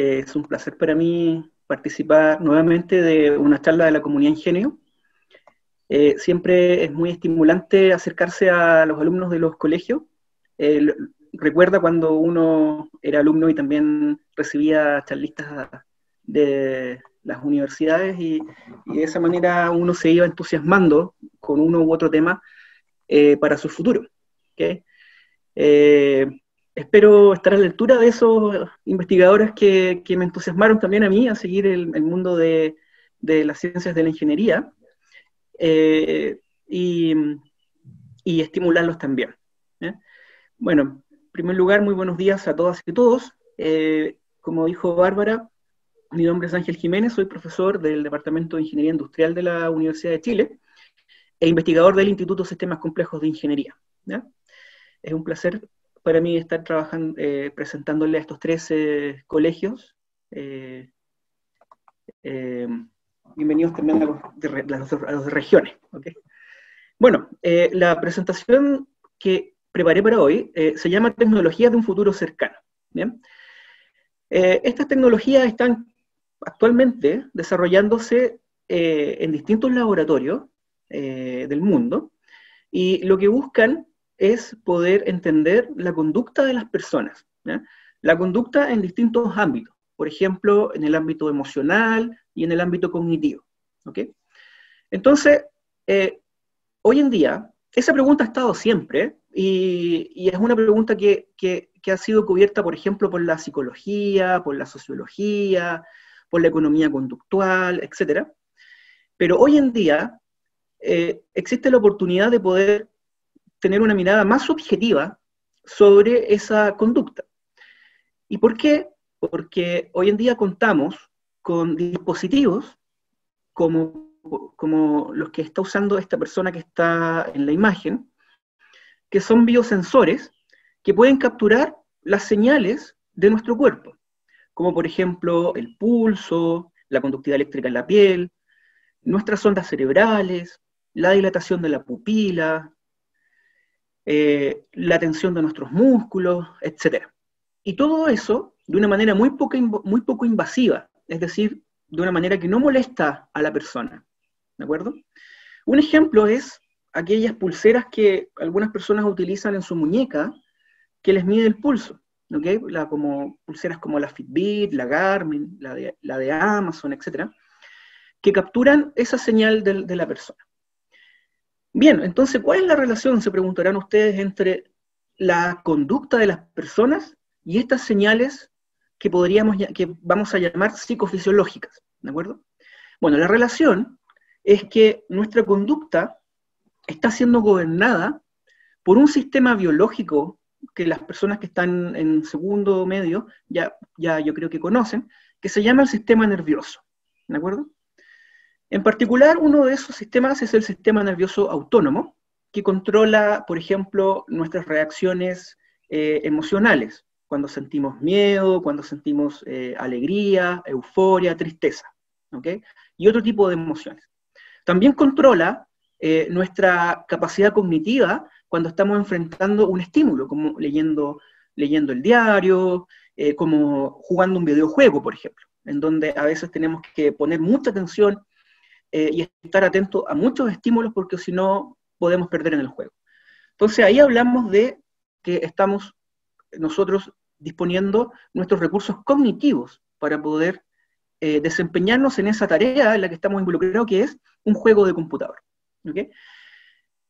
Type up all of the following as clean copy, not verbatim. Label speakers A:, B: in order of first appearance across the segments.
A: Es un placer para mí participar nuevamente de una charla de la comunidad Ingenio. Siempre es muy estimulante acercarse a los alumnos de los colegios. Recuerda cuando uno era alumno y también recibía charlistas de las universidades y de esa manera uno se iba entusiasmando con uno u otro tema para su futuro. ¿Okay? Espero estar a la altura de esos investigadores que me entusiasmaron también a mí a seguir el mundo de las ciencias de la ingeniería y estimularlos también. Bueno, en primer lugar, muy buenos días a todas y todos. Como dijo Bárbara, mi nombre es Ángel Jiménez, soy profesor del Departamento de Ingeniería Industrial de la Universidad de Chile e investigador del Instituto de Sistemas Complejos de Ingeniería. ¿Ya? Es un placer para mí estar trabajando, presentándole a estos tres colegios. Bienvenidos también a los de regiones. ¿Okay? Bueno, la presentación que preparé para hoy se llama Tecnologías de un futuro cercano. ¿Bien? Estas tecnologías están actualmente desarrollándose en distintos laboratorios del mundo, y lo que buscan es poder entender la conducta de las personas, ¿ya? La conducta en distintos ámbitos, por ejemplo, en el ámbito emocional y en el ámbito cognitivo. ¿Okay? Entonces, hoy en día, esa pregunta ha estado siempre, y es una pregunta que ha sido cubierta, por ejemplo, por la psicología, por la sociología, por la economía conductual, etc. Pero hoy en día existe la oportunidad de poder tener una mirada más objetiva sobre esa conducta. ¿Y por qué? Porque hoy en día contamos con dispositivos como los que está usando esta persona que está en la imagen, que son biosensores que pueden capturar las señales de nuestro cuerpo, como por ejemplo el pulso, la conductividad eléctrica en la piel, nuestras ondas cerebrales, la dilatación de la pupila, la tensión de nuestros músculos, etc. Y todo eso de una manera muy poco invasiva, es decir, de una manera que no molesta a la persona. ¿De acuerdo? Un ejemplo es aquellas pulseras que algunas personas utilizan en su muñeca que les mide el pulso. ¿Okay? Como pulseras como la Fitbit, la Garmin, la de Amazon, etc., que capturan esa señal de la persona. Bien, entonces, ¿cuál es la relación, se preguntarán ustedes, entre la conducta de las personas y estas señales que vamos a llamar psicofisiológicas? ¿De acuerdo? Bueno, la relación es que nuestra conducta está siendo gobernada por un sistema biológico que las personas que están en segundo medio ya yo creo que conocen, que se llama el sistema nervioso. ¿De acuerdo? En particular, uno de esos sistemas es el sistema nervioso autónomo, que controla, por ejemplo, nuestras reacciones emocionales, cuando sentimos miedo, cuando sentimos alegría, euforia, tristeza, ¿okay? Y otro tipo de emociones. También controla nuestra capacidad cognitiva cuando estamos enfrentando un estímulo, como leyendo el diario, como jugando un videojuego, por ejemplo, en donde a veces tenemos que poner mucha atención y estar atentos a muchos estímulos, porque si no podemos perder en el juego. Entonces ahí hablamos de que estamos nosotros disponiendo nuestros recursos cognitivos para poder desempeñarnos en esa tarea en la que estamos involucrados, que es un juego de computador. ¿Okay?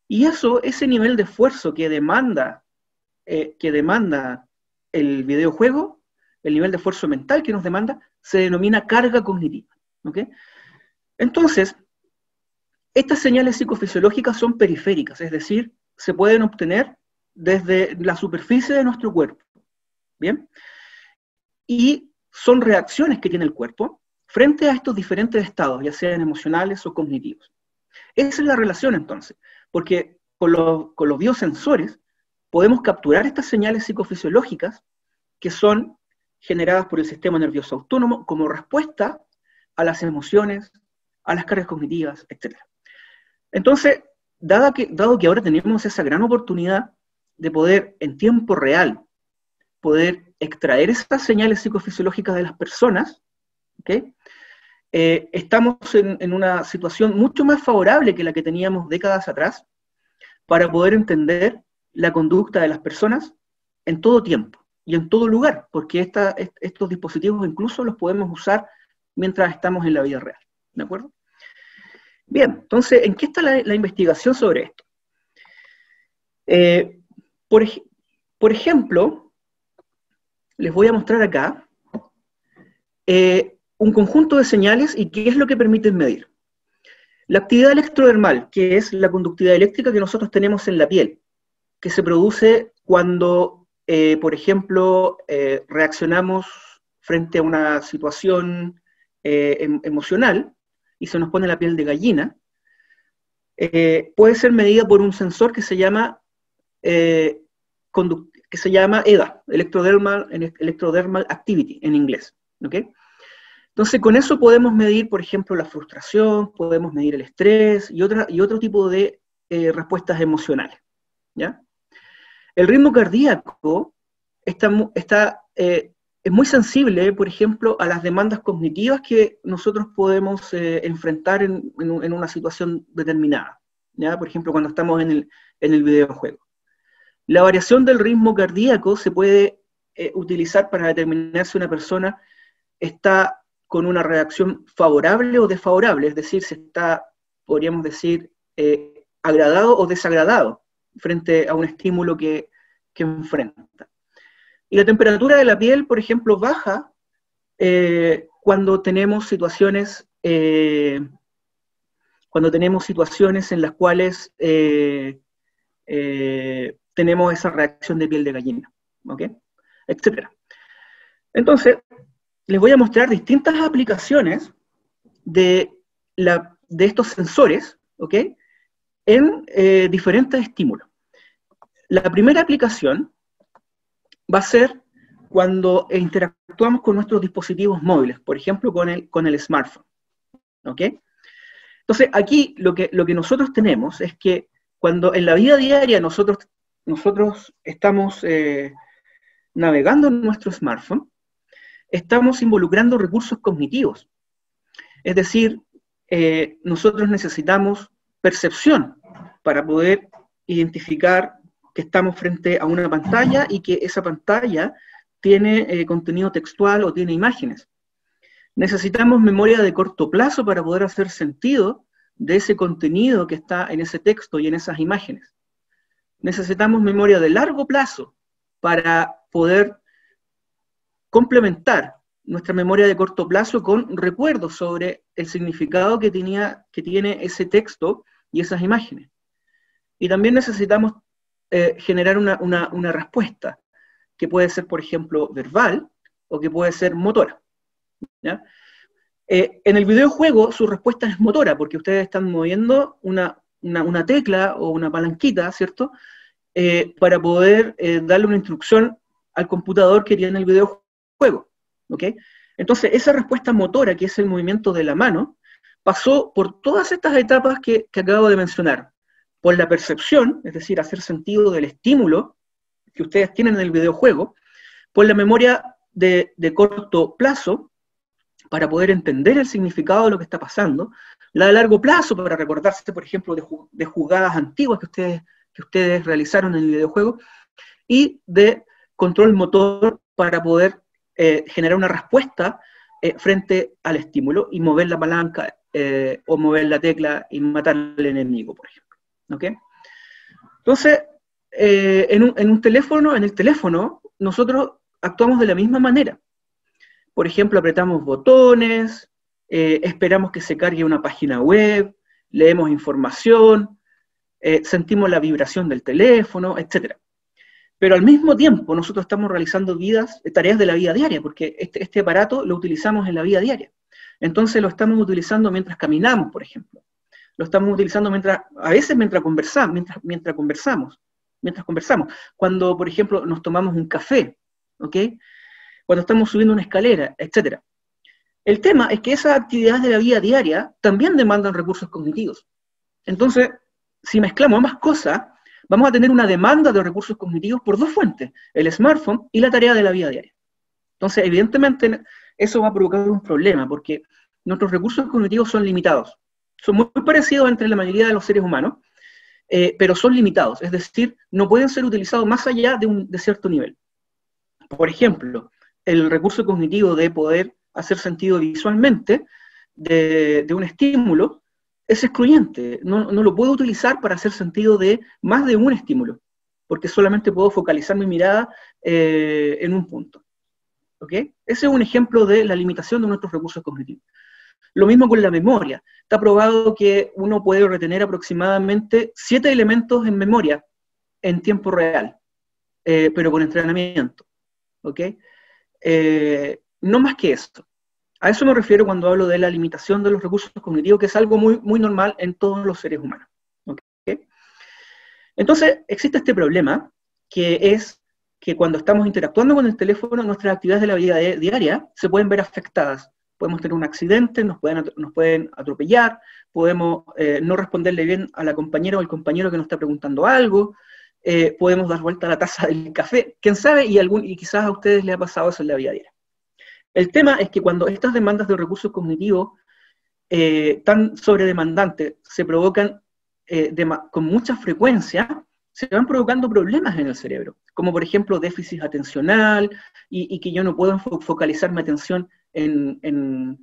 A: Y ese nivel de esfuerzo que demanda el videojuego, el nivel de esfuerzo mental que nos demanda, se denomina carga cognitiva. ¿Okay? Entonces, estas señales psicofisiológicas son periféricas, es decir, se pueden obtener desde la superficie de nuestro cuerpo. ¿Bien? Y son reacciones que tiene el cuerpo frente a estos diferentes estados, ya sean emocionales o cognitivos. Esa es la relación entonces, porque con los biosensores podemos capturar estas señales psicofisiológicas que son generadas por el sistema nervioso autónomo como respuesta a las emociones, a las cargas cognitivas, etc. Entonces, dado que ahora tenemos esa gran oportunidad de poder en tiempo real poder extraer esas señales psicofisiológicas de las personas, ¿okay? Estamos en una situación mucho más favorable que la que teníamos décadas atrás para poder entender la conducta de las personas en todo tiempo y en todo lugar, porque estos dispositivos incluso los podemos usar mientras estamos en la vida real, ¿de acuerdo? Bien, entonces, ¿en qué está la investigación sobre esto? Por ejemplo, les voy a mostrar acá un conjunto de señales y qué es lo que permiten medir. La actividad electrodermal, que es la conductividad eléctrica que nosotros tenemos en la piel, que se produce cuando, por ejemplo, reaccionamos frente a una situación emocional y se nos pone la piel de gallina, puede ser medida por un sensor que se llama EDA, Electrodermal Activity en inglés. ¿Okay? Entonces, con eso podemos medir, por ejemplo, la frustración, podemos medir el estrés y otro tipo de respuestas emocionales. ¿Ya? El ritmo cardíaco es muy sensible, por ejemplo, a las demandas cognitivas que nosotros podemos enfrentar en una situación determinada. ¿Ya? Por ejemplo, cuando estamos en el videojuego. La variación del ritmo cardíaco se puede utilizar para determinar si una persona está con una reacción favorable o desfavorable, es decir, si está, podríamos decir, agradado o desagradado frente a un estímulo que enfrenta. Y la temperatura de la piel, por ejemplo, baja cuando tenemos situaciones en las cuales tenemos esa reacción de piel de gallina, ¿ok? Etcétera. Entonces, les voy a mostrar distintas aplicaciones de estos sensores, ¿ok? En diferentes estímulos. La primera aplicación va a ser cuando interactuamos con nuestros dispositivos móviles, por ejemplo, con el smartphone, ¿ok? Entonces, aquí lo que nosotros tenemos es que cuando en la vida diaria nosotros estamos navegando en nuestro smartphone, estamos involucrando recursos cognitivos. Es decir, nosotros necesitamos percepción para poder identificar que estamos frente a una pantalla y que esa pantalla tiene contenido textual o tiene imágenes. Necesitamos memoria de corto plazo para poder hacer sentido de ese contenido que está en ese texto y en esas imágenes. Necesitamos memoria de largo plazo para poder complementar nuestra memoria de corto plazo con recuerdos sobre el significado que tiene ese texto y esas imágenes. Y también necesitamos generar una respuesta, que puede ser, por ejemplo, verbal, o que puede ser motora. ¿Ya? En el videojuego su respuesta es motora, porque ustedes están moviendo una tecla o una palanquita, ¿cierto? Para poder darle una instrucción al computador que tiene el videojuego, ¿ok? Entonces, esa respuesta motora, que es el movimiento de la mano, pasó por todas estas etapas que acabo de mencionar. Por la percepción, es decir, hacer sentido del estímulo que ustedes tienen en el videojuego, por la memoria de corto plazo, para poder entender el significado de lo que está pasando, la de largo plazo, para recordarse, por ejemplo, de jugadas antiguas que ustedes realizaron en el videojuego, y de control motor para poder generar una respuesta frente al estímulo y mover la palanca o mover la tecla y matar al enemigo, por ejemplo. ¿Okay? Entonces, en el teléfono, nosotros actuamos de la misma manera. Por ejemplo, apretamos botones, esperamos que se cargue una página web, leemos información, sentimos la vibración del teléfono, etc. Pero al mismo tiempo nosotros estamos realizando tareas de la vida diaria, porque este aparato lo utilizamos en la vida diaria. Entonces lo estamos utilizando mientras caminamos, por ejemplo. Lo estamos utilizando a veces mientras conversamos. Cuando, por ejemplo, nos tomamos un café, ¿ok? Cuando estamos subiendo una escalera, etc. El tema es que esas actividades de la vida diaria también demandan recursos cognitivos. Entonces, si mezclamos ambas cosas, vamos a tener una demanda de recursos cognitivos por dos fuentes, el smartphone y la tarea de la vida diaria. Entonces, evidentemente, eso va a provocar un problema, porque nuestros recursos cognitivos son limitados. Son muy parecidos entre la mayoría de los seres humanos, pero son limitados, es decir, no pueden ser utilizados más allá de cierto nivel. Por ejemplo, el recurso cognitivo de poder hacer sentido visualmente de un estímulo es excluyente, no lo puedo utilizar para hacer sentido de más de un estímulo, porque solamente puedo focalizar mi mirada en un punto. ¿Ok? Ese es un ejemplo de la limitación de nuestros recursos cognitivos. Lo mismo con la memoria. Está probado que uno puede retener aproximadamente 7 elementos en memoria en tiempo real, pero con entrenamiento. ¿Ok? No más que esto. A eso me refiero cuando hablo de la limitación de los recursos cognitivos, que es algo muy, muy normal en todos los seres humanos. ¿Ok? Entonces, existe este problema, que es que cuando estamos interactuando con el teléfono, nuestras actividades de la vida diaria se pueden ver afectadas. Podemos tener un accidente, nos pueden atropellar, podemos no responderle bien a la compañera o al compañero que nos está preguntando algo, podemos dar vuelta a la taza del café, quién sabe, y quizás a ustedes les ha pasado eso en la vida diaria. El tema es que cuando estas demandas de recursos cognitivos tan sobredemandantes se provocan con mucha frecuencia, se van provocando problemas en el cerebro, como por ejemplo déficit atencional, y que yo no puedo focalizar mi atención en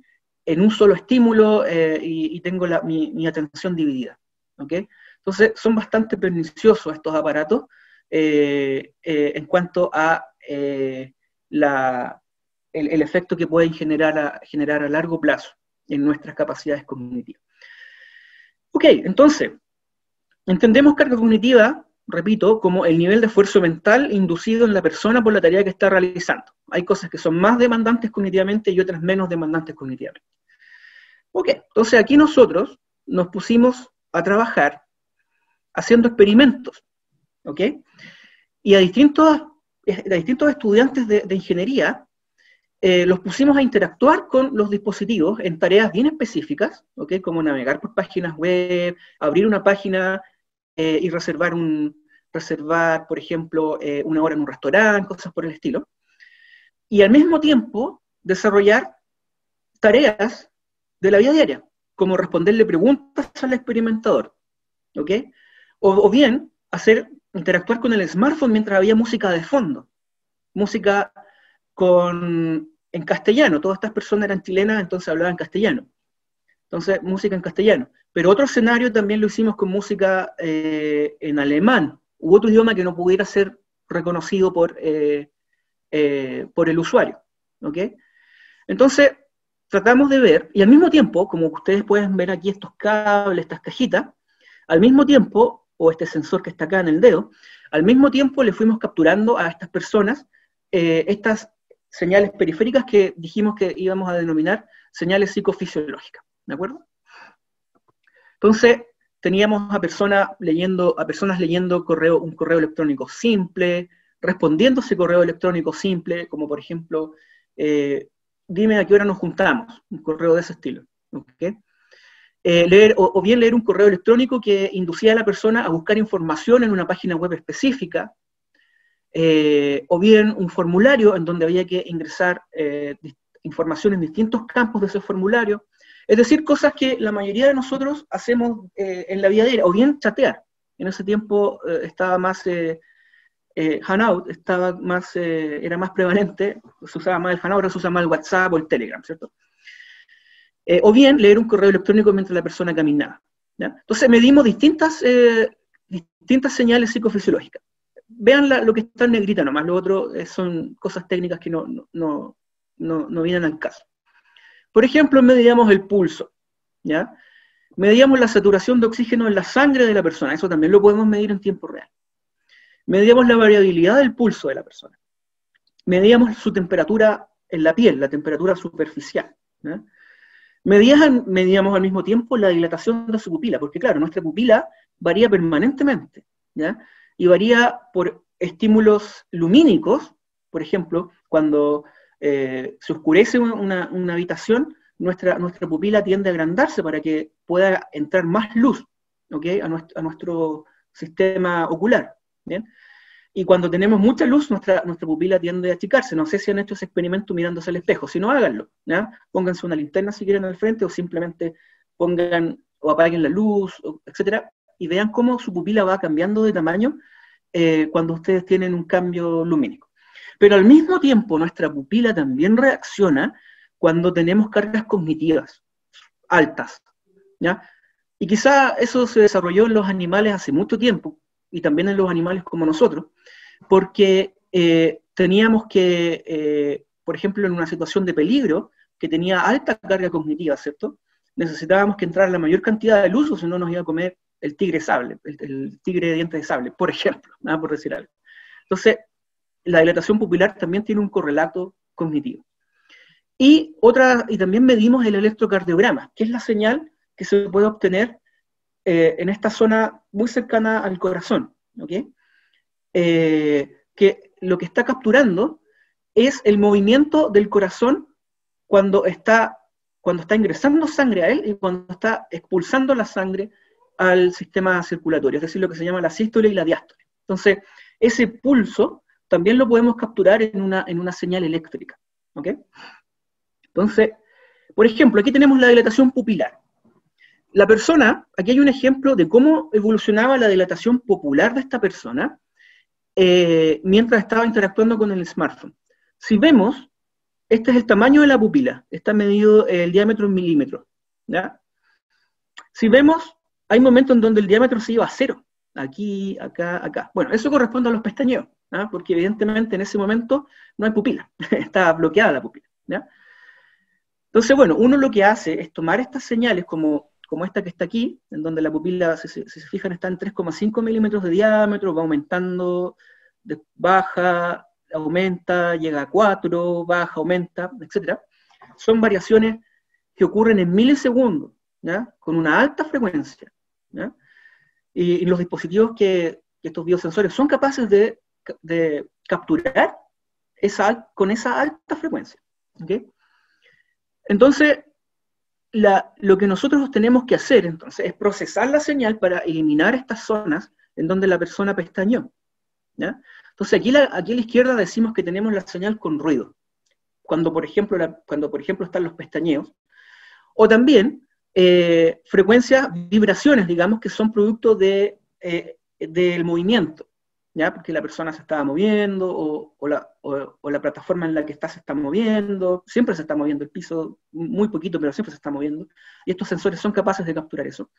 A: un solo estímulo y tengo mi atención dividida. ¿Okay? Entonces son bastante perniciosos estos aparatos en cuanto a el efecto que pueden generar a largo plazo en nuestras capacidades cognitivas. Ok, entonces, entendemos carga cognitiva, repito, como el nivel de esfuerzo mental inducido en la persona por la tarea que está realizando. Hay cosas que son más demandantes cognitivamente y otras menos demandantes cognitivamente. Ok, entonces aquí nosotros nos pusimos a trabajar haciendo experimentos, ¿ok? Y a distintos estudiantes de ingeniería los pusimos a interactuar con los dispositivos en tareas bien específicas, ¿ok? Como navegar por páginas web, abrir una página y reservar, por ejemplo, una hora en un restaurante, cosas por el estilo. Y al mismo tiempo desarrollar tareas de la vida diaria, como responderle preguntas al experimentador, ¿ok? O bien interactuar con el smartphone mientras había música de fondo, música en castellano. Todas estas personas eran chilenas, entonces hablaban castellano. Entonces, música en castellano. Pero otro escenario también lo hicimos con música en alemán, u otro idioma que no pudiera ser reconocido por el usuario. ¿Ok? Entonces, tratamos de ver, y al mismo tiempo, como ustedes pueden ver aquí estos cables, estas cajitas, al mismo tiempo, o este sensor que está acá en el dedo, al mismo tiempo le fuimos capturando a estas personas estas señales periféricas que dijimos que íbamos a denominar señales psicofisiológicas, ¿de acuerdo? Entonces, teníamos a personas leyendo un correo electrónico simple, respondiendo ese correo electrónico simple, como por ejemplo, dime a qué hora nos juntamos, un correo de ese estilo, ¿okay? O bien leer un correo electrónico que inducía a la persona a buscar información en una página web específica, o bien un formulario en donde había que ingresar información en distintos campos de ese formulario, es decir, cosas que la mayoría de nosotros hacemos en la vida diaria, o bien chatear. En ese tiempo estaba más Hanout, era más prevalente, se usaba más el Hanout, ahora se usa más el WhatsApp o el Telegram, ¿cierto? O bien leer un correo electrónico mientras la persona caminaba, ¿ya? Entonces medimos distintas señales psicofisiológicas. Vean lo que está en negrita nomás, lo otro son cosas técnicas que no vienen al caso. Por ejemplo, medíamos el pulso, ¿ya? Medíamos la saturación de oxígeno en la sangre de la persona, eso también lo podemos medir en tiempo real. Medíamos la variabilidad del pulso de la persona. Medíamos su temperatura en la piel, la temperatura superficial, ¿ya? Medíamos al mismo tiempo la dilatación de su pupila, porque claro, nuestra pupila varía permanentemente, ¿ya? Y varía por estímulos lumínicos, por ejemplo, cuando se oscurece una habitación, nuestra pupila tiende a agrandarse para que pueda entrar más luz, ¿okay? a nuestro sistema ocular, ¿bien? Y cuando tenemos mucha luz, nuestra pupila tiende a achicarse. No sé si han hecho ese experimento mirándose al espejo. Si no, háganlo, ¿ya? Pónganse una linterna si quieren al frente, o simplemente pongan o apaguen la luz, etcétera, y vean cómo su pupila va cambiando de tamaño cuando ustedes tienen un cambio lumínico. Pero al mismo tiempo, nuestra pupila también reacciona cuando tenemos cargas cognitivas altas, ¿ya? Y quizá eso se desarrolló en los animales hace mucho tiempo, y también en los animales como nosotros, porque teníamos que, por ejemplo, en una situación de peligro, que tenía alta carga cognitiva, ¿cierto? Necesitábamos que entrara la mayor cantidad de luz, o si no nos iba a comer el tigre sable, el tigre de dientes de sable, por ejemplo, nada por decir algo. Entonces, la dilatación pupilar también tiene un correlato cognitivo. Y también medimos el electrocardiograma, que es la señal que se puede obtener en esta zona muy cercana al corazón, ¿ok? Que lo que está capturando es el movimiento del corazón cuando está ingresando sangre a él y cuando está expulsando la sangre al sistema circulatorio, es decir, lo que se llama la sístole y la diástole. Entonces, ese pulso también lo podemos capturar en una señal eléctrica, ¿ok? Entonces, por ejemplo, aquí tenemos la dilatación pupilar. La persona, aquí hay un ejemplo de cómo evolucionaba la dilatación pupilar de esta persona mientras estaba interactuando con el smartphone. Si vemos, este es el tamaño de la pupila, está medido el diámetro en milímetros, ¿ya? Si vemos, hay momentos en donde el diámetro se iba a cero, aquí, acá, acá. Bueno, eso corresponde a los pestañeos, ¿ya? Porque evidentemente en ese momento no hay pupila, está bloqueada la pupila, ¿ya? Entonces, bueno, uno lo que hace es tomar estas señales como esta que está aquí, en donde la pupila, si se fijan, está en 3,5 milímetros de diámetro, va aumentando, baja, aumenta, llega a 4, baja, aumenta, etc. Son variaciones que ocurren en milisegundos, ¿ya? Con una alta frecuencia, ¿ya? Y los dispositivos que estos biosensores son capaces de capturar con esa alta frecuencia, ¿okay? Entonces, lo que nosotros tenemos que hacer entonces es procesar la señal para eliminar estas zonas en donde la persona pestañeó, ¿ya? Entonces aquí a la izquierda decimos que tenemos la señal con ruido, cuando por ejemplo están los pestañeos, o también frecuencias, vibraciones, digamos, que son producto del movimiento, ¿ya? Porque la persona se estaba moviendo, o la plataforma en la que se está moviendo, siempre se está moviendo el piso, muy poquito, pero siempre se está moviendo, y estos sensores son capaces de capturar eso.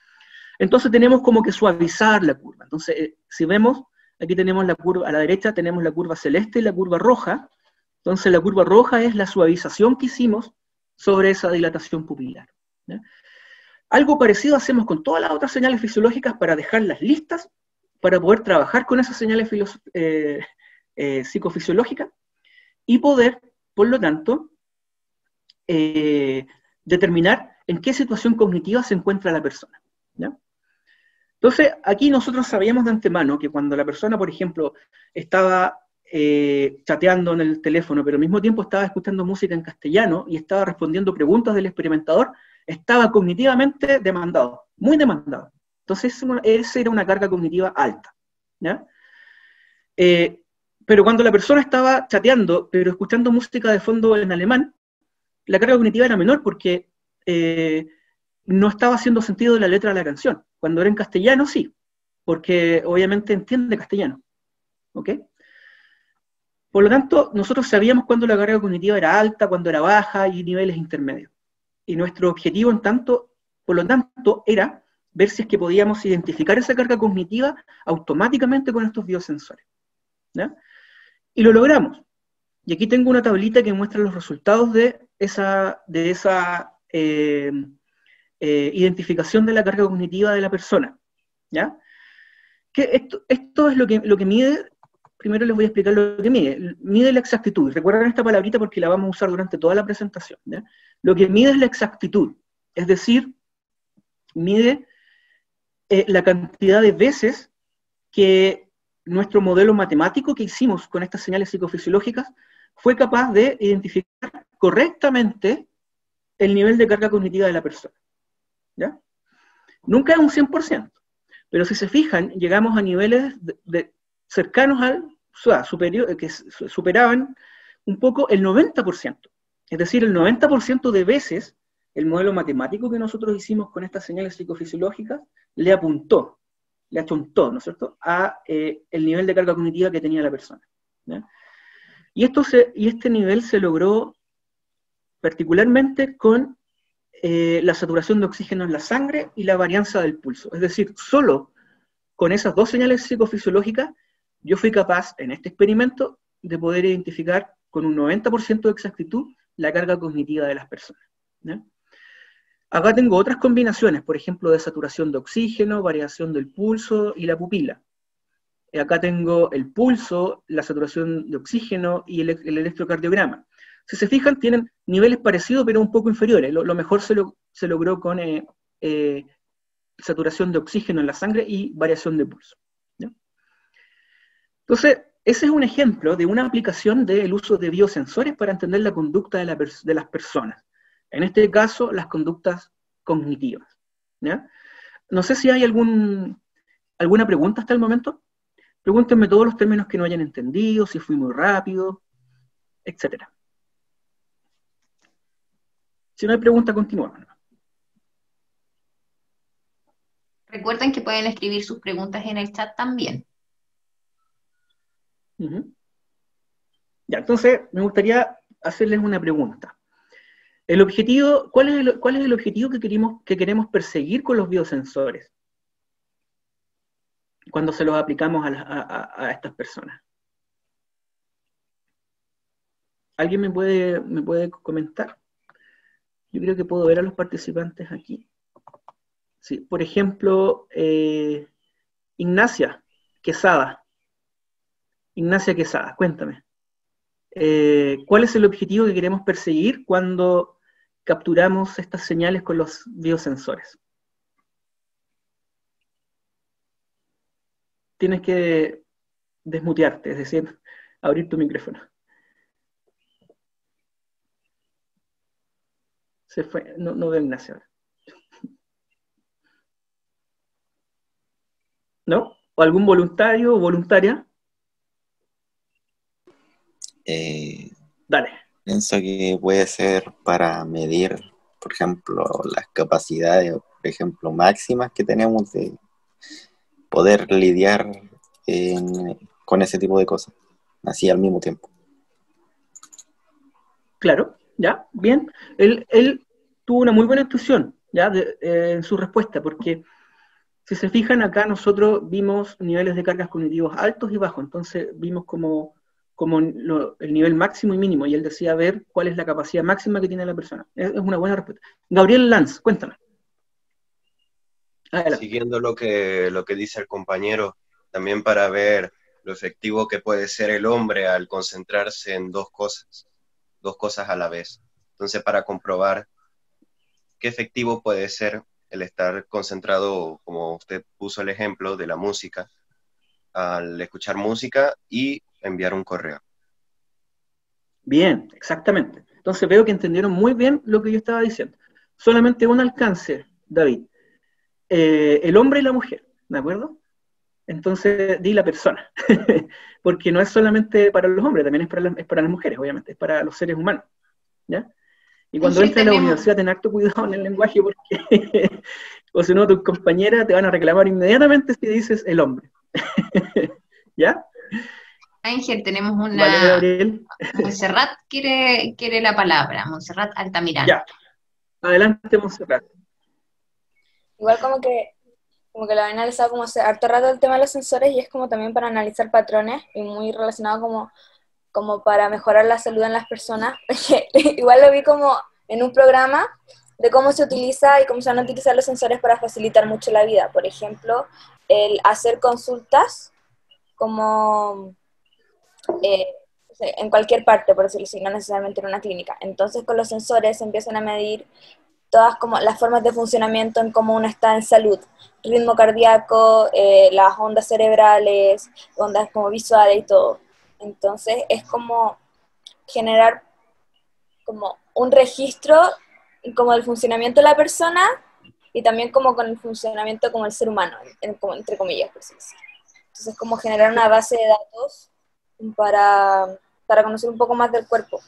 A: Entonces tenemos como que suavizar la curva. Entonces, si vemos, aquí tenemos la curva, a la derecha tenemos la curva celeste y la curva roja. Entonces la curva roja es la suavización que hicimos sobre esa dilatación pupilar, ¿ya? Algo parecido hacemos con todas las otras señales fisiológicas para dejarlas listas, para poder trabajar con esas señales psicofisiológicas y poder, por lo tanto, determinar en qué situación cognitiva se encuentra la persona, ¿ya? Entonces, aquí nosotros sabíamos de antemano que cuando la persona, por ejemplo, estaba chateando en el teléfono, pero al mismo tiempo estaba escuchando música en castellano y estaba respondiendo preguntas del experimentador, estaba cognitivamente demandado, muy demandado. Entonces, esa era una carga cognitiva alta, ¿ya? Pero cuando la persona estaba chateando, pero escuchando música de fondo en alemán, la carga cognitiva era menor porque no estaba haciendo sentido de la letra de la canción. Cuando era en castellano, sí, porque obviamente entiende castellano, ¿ok? Por lo tanto, nosotros sabíamos cuándo la carga cognitiva era alta, cuándo era baja y niveles intermedios. Y nuestro objetivo, por lo tanto, era ver si es que podíamos identificar esa carga cognitiva automáticamente con estos biosensores, ¿ya? Y lo logramos. Y aquí tengo una tablita que muestra los resultados de esa identificación de la carga cognitiva de la persona, ¿ya? Que esto es lo que mide. Primero les voy a explicar lo que mide. Mide la exactitud. Recuerden esta palabrita porque la vamos a usar durante toda la presentación, ¿ya? Lo que mide es la exactitud, es decir, mide la cantidad de veces que nuestro modelo matemático que hicimos con estas señales psicofisiológicas fue capaz de identificar correctamente el nivel de carga cognitiva de la persona, ¿ya? Nunca es un 100%, Pero si se fijan, llegamos a niveles cercanos al, o sea, superior, que superaban un poco el 90%. Es decir, el 90% de veces el modelo matemático que nosotros hicimos con estas señales psicofisiológicas le apuntó, ¿no es cierto?, a el nivel de carga cognitiva que tenía la persona, ¿ya? Y este nivel se logró particularmente con la saturación de oxígeno en la sangre y la varianza del pulso. Es decir, solo con esas dos señales psicofisiológicas, yo fui capaz, en este experimento, de poder identificar con un 90% de exactitud la carga cognitiva de las personas, ¿ya? Acá tengo otras combinaciones, por ejemplo, de saturación de oxígeno, variación del pulso y la pupila. Acá tengo el pulso, la saturación de oxígeno y el electrocardiograma. Si se fijan, tienen niveles parecidos, pero un poco inferiores. Lo mejor se logró con saturación de oxígeno en la sangre y variación de pulso, ¿ya? Entonces, ese es un ejemplo de una aplicación del uso de biosensores para entender la conducta de las personas. En este caso, las conductas cognitivas, ¿ya? No sé si hay alguna pregunta hasta el momento. Pregúntenme todos los términos que no hayan entendido, si fui muy rápido, etc. Si no hay pregunta, continuamos.
B: Recuerden que pueden escribir sus preguntas en el chat también.
A: Ya, entonces me gustaría hacerles una pregunta. El objetivo, ¿cuál es el objetivo que queremos perseguir con los biosensores cuando se los aplicamos a estas personas? ¿Alguien me puede comentar? Yo creo que puedo ver a los participantes aquí. Sí, por ejemplo, Ignacia Quesada, cuéntame. ¿Cuál es el objetivo que queremos perseguir cuando capturamos estas señales con los biosensores? Tienes que desmutearte, es decir, abrir tu micrófono. Se fue, no veo a Ignacia ahora. ¿No? ¿O algún voluntario o voluntaria? Dale.
C: Pienso que puede ser para medir, por ejemplo, las capacidades, por ejemplo, máximas que tenemos de poder lidiar con ese tipo de cosas, así al mismo tiempo.
A: Claro, ya, bien. Él tuvo una muy buena intuición, ya, en su respuesta, porque si se fijan acá nosotros vimos niveles de cargas cognitivos altos y bajos, entonces vimos como el nivel máximo y mínimo, y él decía ver cuál es la capacidad máxima que tiene la persona. Es una buena respuesta. Gabriel Lanz, cuéntame. Adelante.
D: Siguiendo lo que dice el compañero, también para ver lo efectivo que puede ser el hombre al concentrarse en dos cosas a la vez. Entonces, para comprobar qué efectivo puede ser el estar concentrado, como usted puso el ejemplo de la música, al escuchar música y enviar un correo.
A: Bien, exactamente. Entonces veo que entendieron muy bien lo que yo estaba diciendo. Solamente un alcance, David. El hombre y la mujer, ¿de acuerdo? Entonces di la persona, porque no es solamente para los hombres, también es para las mujeres, obviamente, es para los seres humanos, ¿ya? Y cuando entres a la universidad, ten harto cuidado en el lenguaje, porque o si no, tus compañeras te van a reclamar inmediatamente si dices el hombre. ¿Ya?
B: Ángel, tenemos una...
A: Vale, Gabriel.
B: Montserrat quiere la palabra, Montserrat Altamirano.
A: Ya, adelante, Montserrat.
E: Igual como que lo he analizado como hace harto rato el tema de los sensores, y es como también para analizar patrones y muy relacionado como para mejorar la salud en las personas. Igual lo vi como en un programa de cómo se utiliza y cómo se van a utilizar los sensores para facilitar mucho la vida. Por ejemplo, el hacer consultas como en cualquier parte, por decirlo así, no necesariamente en una clínica. Entonces con los sensores se empiezan a medir todas como las formas de funcionamiento en cómo uno está en salud, ritmo cardíaco, las ondas cerebrales, ondas como visuales y todo. Entonces es como generar como un registro como del funcionamiento de la persona y también como con el funcionamiento como el ser humano, como entre comillas, por así decirlo. Entonces, como generar una base de datos para conocer un poco más del cuerpo.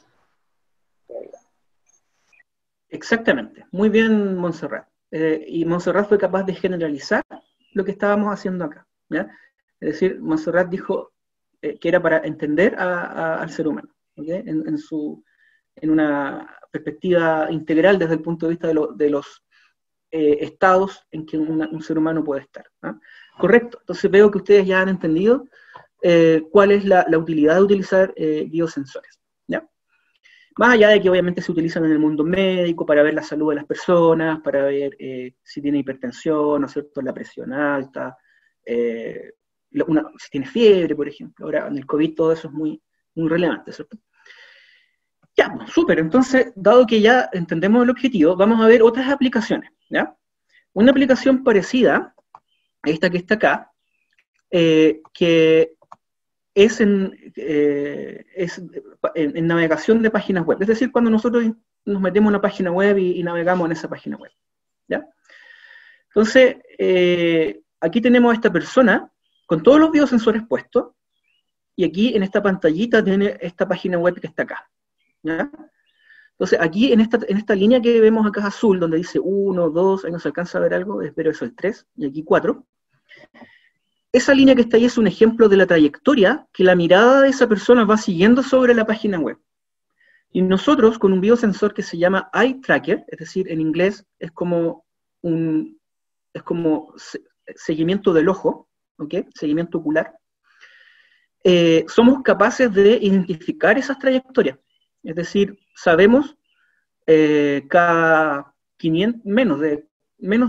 A: Exactamente, muy bien, Montserrat. Y Montserrat fue capaz de generalizar lo que estábamos haciendo acá, ¿ya? Es decir, Montserrat dijo que era para entender al ser humano, ¿okay? En una perspectiva integral desde el punto de vista de los estados en que un ser humano puede estar, ¿no? Correcto, entonces veo que ustedes ya han entendido cuál es la utilidad de utilizar biosensores, ¿ya? Más allá de que obviamente se utilizan en el mundo médico para ver la salud de las personas, para ver si tiene hipertensión, ¿no es cierto?, la presión alta, si tiene fiebre, por ejemplo. Ahora, en el COVID todo eso es muy, muy relevante, ¿cierto? Ya, pues, súper. Entonces, dado que ya entendemos el objetivo, vamos a ver otras aplicaciones, ¿ya? Una aplicación parecida a esta que está acá, que es en navegación de páginas web. Es decir, cuando nosotros nos metemos en una página web y navegamos en esa página web, ¿ya? Entonces, aquí tenemos a esta persona con todos los biosensores puestos, y aquí en esta pantallita tiene esta página web que está acá, ¿ya? Entonces, aquí en esta línea que vemos acá azul, donde dice 1, 2, ahí no se alcanza a ver algo, pero eso es 3, y aquí 4. Esa línea que está ahí es un ejemplo de la trayectoria que la mirada de esa persona va siguiendo sobre la página web. Y nosotros, con un biosensor que se llama Eye Tracker, es decir, en inglés es como seguimiento del ojo, ¿ok? Seguimiento ocular, somos capaces de identificar esas trayectorias. Es decir, sabemos cada 500, menos de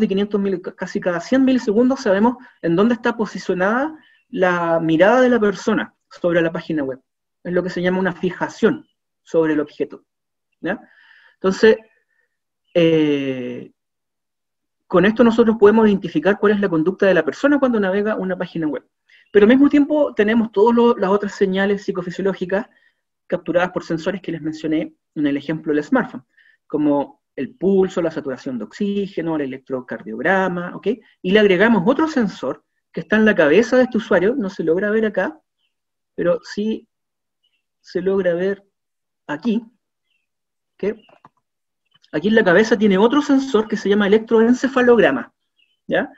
A: 500 casi cada 100 milisegundos sabemos en dónde está posicionada la mirada de la persona sobre la página web. Es lo que se llama una fijación sobre el objeto, ¿ya? Entonces, con esto nosotros podemos identificar cuál es la conducta de la persona cuando navega una página web. Pero al mismo tiempo tenemos todas las otras señales psicofisiológicas capturadas por sensores que les mencioné en el ejemplo del smartphone, como el pulso, la saturación de oxígeno, el electrocardiograma, ¿ok? Y le agregamos otro sensor que está en la cabeza de este usuario, no se logra ver acá, pero sí se logra ver aquí, ¿ok? Aquí en la cabeza tiene otro sensor que se llama electroencefalograma, ¿ya?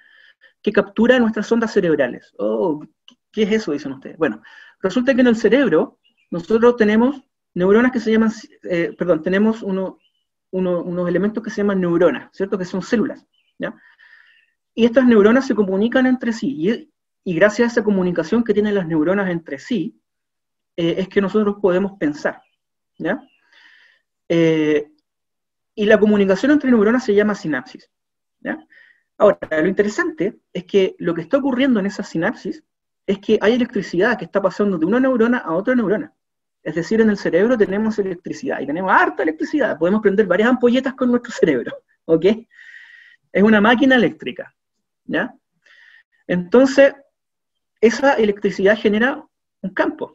A: Que captura nuestras ondas cerebrales. Oh, ¿qué es eso?, dicen ustedes. Bueno, resulta que en el cerebro nosotros tenemos neuronas que se llaman, tenemos unos elementos que se llaman neuronas, ¿cierto?, que son células, ¿ya? Y estas neuronas se comunican entre sí, y gracias a esa comunicación que tienen las neuronas entre sí, es que nosotros podemos pensar, ¿ya? Y la comunicación entre neuronas se llama sinapsis, ¿ya? Ahora, lo interesante es que lo que está ocurriendo en esa sinapsis es que hay electricidad que está pasando de una neurona a otra neurona. Es decir, en el cerebro tenemos electricidad, y tenemos harta electricidad. Podemos prender varias ampolletas con nuestro cerebro, ¿ok? Es una máquina eléctrica, ¿ya? Entonces, esa electricidad genera un campo,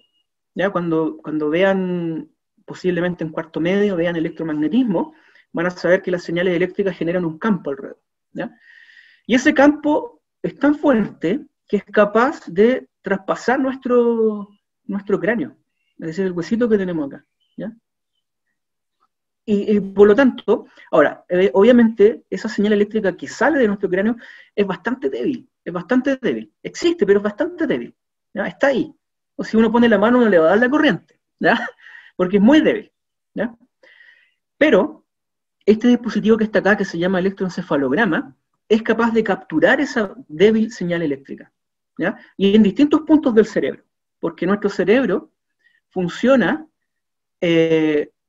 A: ¿ya? Cuando vean, posiblemente en cuarto medio, vean electromagnetismo, van a saber que las señales eléctricas generan un campo alrededor, ¿ya? Y ese campo es tan fuerte que es capaz de traspasar nuestro cráneo, es decir, el huesito que tenemos acá, ¿ya? Y por lo tanto, ahora, obviamente, esa señal eléctrica que sale de nuestro cráneo es bastante débil, existe, pero es bastante débil, ¿ya? Está ahí, o si uno pone la mano no le va a dar la corriente, ¿ya? Porque es muy débil, ¿ya? Pero, este dispositivo que está acá, que se llama electroencefalograma, es capaz de capturar esa débil señal eléctrica, ¿ya? Y en distintos puntos del cerebro, porque nuestro cerebro funciona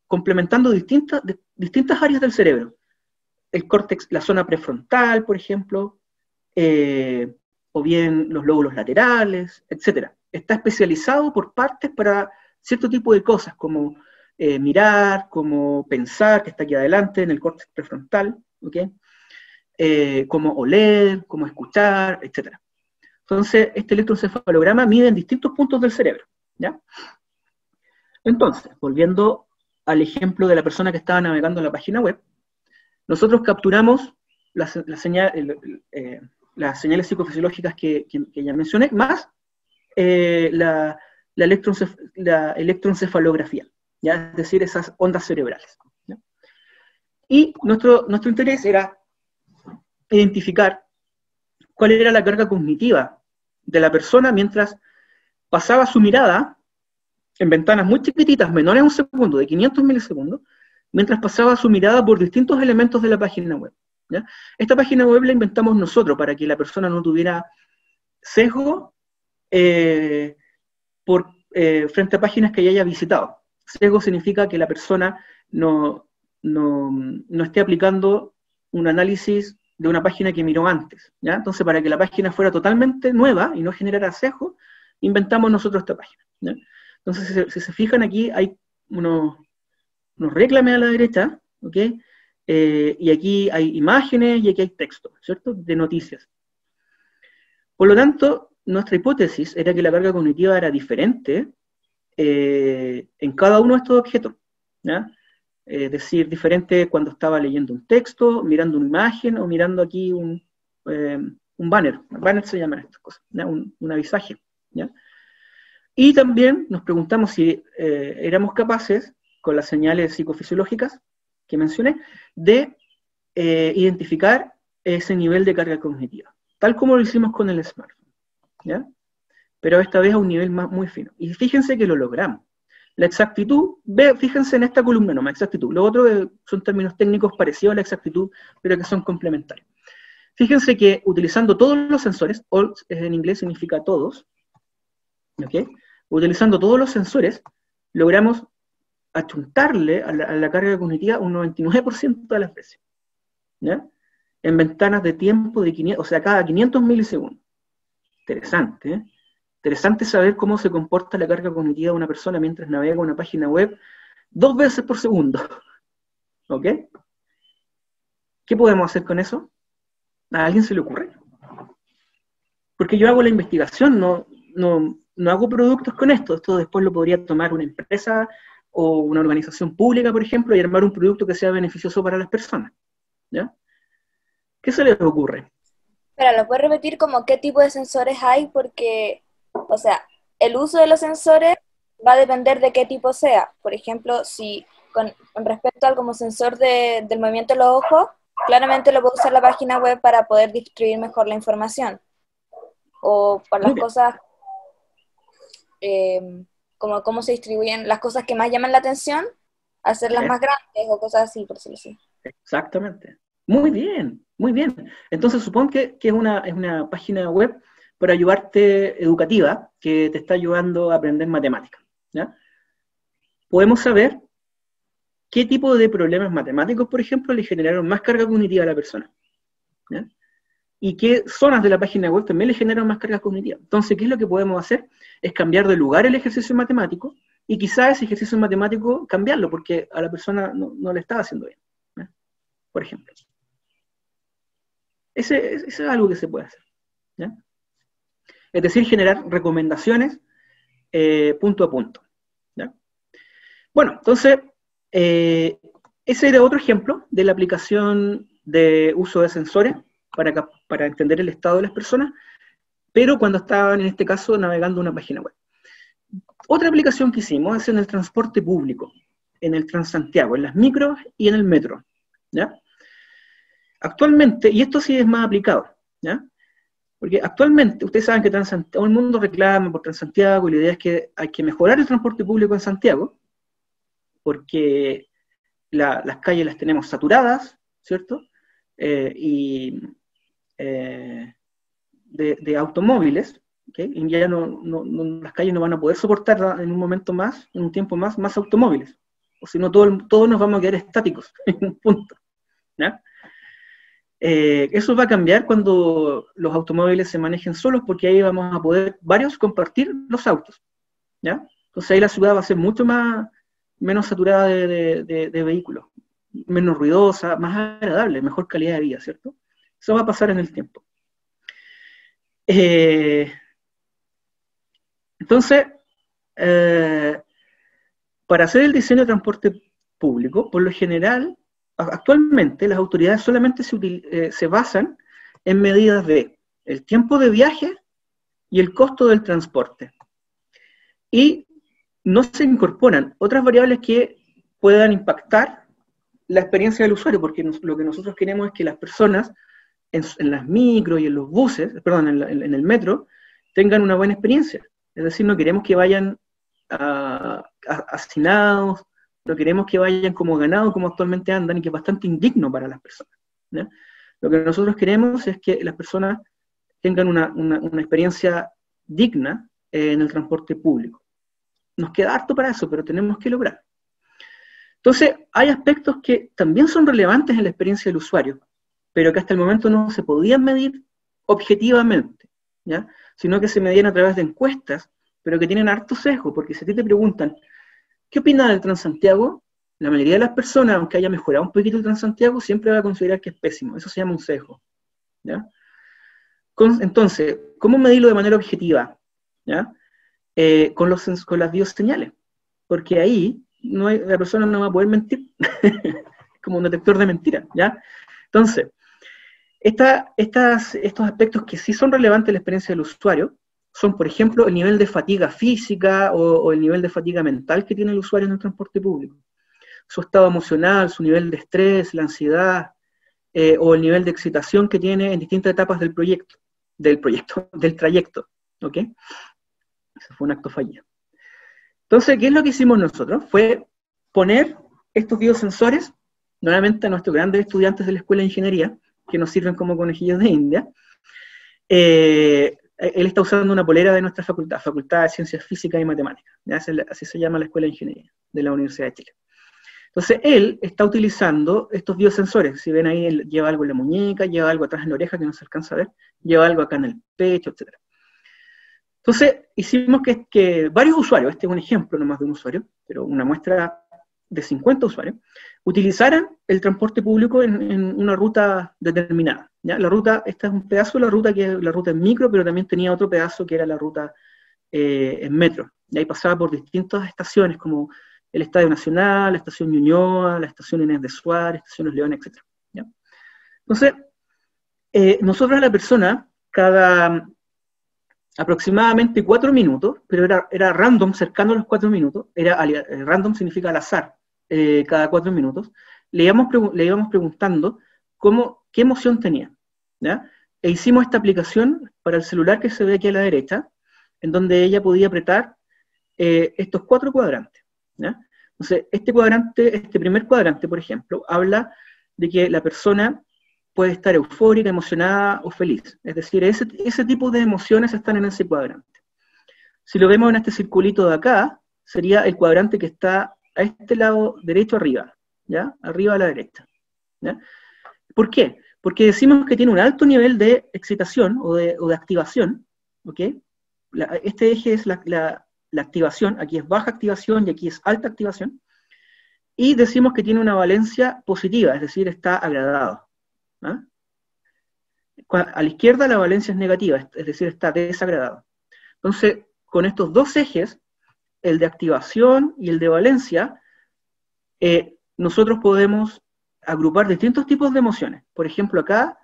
A: complementando distintas áreas del cerebro. El córtex, la zona prefrontal, por ejemplo, o bien los lóbulos laterales, etc. Está especializado por partes para cierto tipo de cosas, como mirar, como pensar, que está aquí adelante en el córtex prefrontal, ¿ok? Como oler, como escuchar, etc. Entonces, este electroencefalograma mide en distintos puntos del cerebro, ¿ya? Entonces, volviendo al ejemplo de la persona que estaba navegando en la página web, nosotros capturamos las señales psicofisiológicas que ya mencioné, más la electroencefalografía, ¿ya? Es decir, esas ondas cerebrales, ¿ya? Y nuestro interés era identificar cuál era la carga cognitiva de la persona mientras pasaba su mirada en ventanas muy chiquititas, menores a un segundo, de 500 milisegundos, mientras pasaba su mirada por distintos elementos de la página web, ¿ya? Esta página web la inventamos nosotros para que la persona no tuviera sesgo frente a páginas que ya haya visitado. Sesgo significa que la persona no esté aplicando un análisis de una página que miró antes, ¿ya? Entonces, para que la página fuera totalmente nueva y no generara sesgo, inventamos nosotros esta página, ¿ya? Entonces, si se fijan aquí, hay unos reclames a la derecha, ¿ok? Y aquí hay imágenes y aquí hay texto, ¿cierto? De noticias. Por lo tanto, nuestra hipótesis era que la carga cognitiva era diferente en cada uno de estos objetos, ¿ya? Es decir, diferente cuando estaba leyendo un texto, mirando una imagen o mirando aquí un banner. Banner se llaman estas cosas, ¿ya? Un avisaje, ¿ya? Y también nos preguntamos si éramos capaces, con las señales psicofisiológicas que mencioné, de identificar ese nivel de carga cognitiva, tal como lo hicimos con el smartphone, ¿ya? Pero esta vez a un nivel muy fino. Y fíjense que lo logramos. La exactitud, fíjense en esta columna nomás, exactitud. Lo otro son términos técnicos parecidos a la exactitud, pero que son complementarios. Fíjense que utilizando todos los sensores, all en inglés significa todos, ¿ok? Utilizando todos los sensores, logramos achuntarle a la carga cognitiva un 99% de las veces, ¿ya? En ventanas de tiempo de 500, o sea, cada 500 milisegundos. Interesante, ¿eh? Interesante saber cómo se comporta la carga cognitiva de una persona mientras navega una página web 2 veces por segundo. ¿Ok? ¿Qué podemos hacer con eso? ¿A alguien se le ocurre? Porque yo hago la investigación, no hago productos con esto. Esto después lo podría tomar una empresa o una organización pública, por ejemplo, y armar un producto que sea beneficioso para las personas, ¿ya? ¿Qué se les ocurre?
E: Pero, ¿lo puedes repetir como qué tipo de sensores hay? Porque, o sea, el uso de los sensores va a depender de qué tipo sea. Por ejemplo, si con respecto al como sensor del movimiento de los ojos, claramente lo puedo usar la página web para poder distribuir mejor la información. O para las cosas, como cómo se distribuyen las cosas que más llaman la atención, hacerlas más grandes o cosas así, por decirlo así.
A: Exactamente. Muy bien, muy bien. Entonces supongo que es una página web para ayudarte educativa, que te está ayudando a aprender matemáticas, ¿ya? Podemos saber qué tipo de problemas matemáticos, por ejemplo, le generaron más carga cognitiva a la persona, ¿ya? Y qué zonas de la página web también le generan más carga cognitiva. Entonces, ¿qué es lo que podemos hacer? Es cambiar de lugar el ejercicio matemático, y quizás ese ejercicio matemático cambiarlo, porque a la persona no le estaba haciendo bien, ¿ya? Por ejemplo. Ese es algo que se puede hacer, ¿ya? Es decir, generar recomendaciones punto a punto, ¿ya? Bueno, entonces, ese era otro ejemplo de la aplicación de uso de sensores para entender el estado de las personas, pero cuando estaban, en este caso, navegando una página web. Otra aplicación que hicimos es en el transporte público, en el Transantiago, en las micros y en el metro, ¿ya? Actualmente, y esto sí es más aplicado, ¿ya? Porque actualmente, ustedes saben que todo el mundo reclama por Transantiago, y la idea es que hay que mejorar el transporte público en Santiago, porque las calles las tenemos saturadas, ¿cierto? De automóviles, ¿okay? Y ya las calles no van a poder soportar en un momento más, en un tiempo más automóviles, o si no todos nos vamos a quedar estáticos en un punto, ¿ya? Eso va a cambiar cuando los automóviles se manejen solos, porque ahí vamos a poder varios compartir los autos, ¿ya? Entonces ahí la ciudad va a ser mucho menos saturada de vehículos, menos ruidosa, más agradable, mejor calidad de vida, ¿cierto? Eso va a pasar en el tiempo. Entonces, para hacer el diseño de transporte público, por lo general, actualmente las autoridades solamente se basan en medidas de el tiempo de viaje y el costo del transporte. Y no se incorporan otras variables que puedan impactar la experiencia del usuario, porque lo que nosotros queremos es que las personas en las micros y en los buses, perdón, en el metro, tengan una buena experiencia. Es decir, no queremos que vayan hacinados, no queremos que vayan como ganados, como actualmente andan, y que es bastante indigno para las personas, ¿ya? Lo que nosotros queremos es que las personas tengan una experiencia digna en el transporte público. Nos queda harto para eso, pero tenemos que lograr. Entonces, hay aspectos que también son relevantes en la experiencia del usuario, pero que hasta el momento no se podían medir objetivamente, ¿ya? Sino que se medían a través de encuestas, pero que tienen harto sesgo, porque si a ti te preguntan, ¿qué opinas del Transantiago? La mayoría de las personas, aunque haya mejorado un poquito el Transantiago, siempre va a considerar que es pésimo. Eso se llama un sesgo, ¿ya? Entonces, ¿cómo medirlo de manera objetiva? ¿Ya? Con las bioseñales, porque ahí la persona no va a poder mentir, como un detector de mentiras, ¿ya? Entonces, estos aspectos que sí son relevantes en la experiencia del usuario son, por ejemplo, el nivel de fatiga física o el nivel de fatiga mental que tiene el usuario en el transporte público, su estado emocional, su nivel de estrés, la ansiedad, o el nivel de excitación que tiene en distintas etapas del trayecto, ¿ok? Ese fue un acto fallido. Entonces, ¿qué es lo que hicimos nosotros? Fue poner estos biosensores, nuevamente a nuestros grandes estudiantes de la Escuela de Ingeniería, que nos sirven como conejillos de India. Él está usando una polera de nuestra Facultad de Ciencias Físicas y Matemáticas, ¿ya? Así se llama la Escuela de Ingeniería de la Universidad de Chile. Entonces, él está utilizando estos biosensores. Si ven ahí, él lleva algo en la muñeca, lleva algo atrás en la oreja que no se alcanza a ver, lleva algo acá en el pecho, etc. Entonces, hicimos que varios usuarios, este es un ejemplo nomás de un usuario, pero una muestra de 50 usuarios, utilizaran el transporte público en una ruta determinada, ¿ya? La ruta, esta es un pedazo de la ruta que es la ruta en micro, pero también tenía otro pedazo que era la ruta en metro. Y ahí pasaba por distintas estaciones, como el Estadio Nacional, la estación Ñuñoa, la estación Inés de Suárez, estaciones León, etc. ¿Ya? Entonces, nosotros a la persona, cada aproximadamente 4 minutos, pero era random, cercano a los 4 minutos, random significa al azar, cada 4 minutos, le íbamos preguntando qué emoción tenía, ¿ya? E hicimos esta aplicación para el celular que se ve aquí a la derecha, en donde ella podía apretar estos 4 cuadrantes, ¿ya? Entonces, este primer cuadrante, por ejemplo, habla de que la persona puede estar eufórica, emocionada o feliz. Es decir, ese tipo de emociones están en ese cuadrante. Si lo vemos en este circulito de acá, sería el cuadrante que está a este lado derecho arriba, ¿ya? Arriba a la derecha, ¿ya? ¿Por qué? Porque decimos que tiene un alto nivel de excitación o de activación, ¿ok? Este eje es la activación, aquí es baja activación y aquí es alta activación, y decimos que tiene una valencia positiva, es decir, está agradado. ¿Ah? A la izquierda la valencia es negativa, es decir, está desagradado. Entonces, con estos dos ejes, el de activación y el de valencia, nosotros podemos agrupar distintos tipos de emociones. Por ejemplo, acá,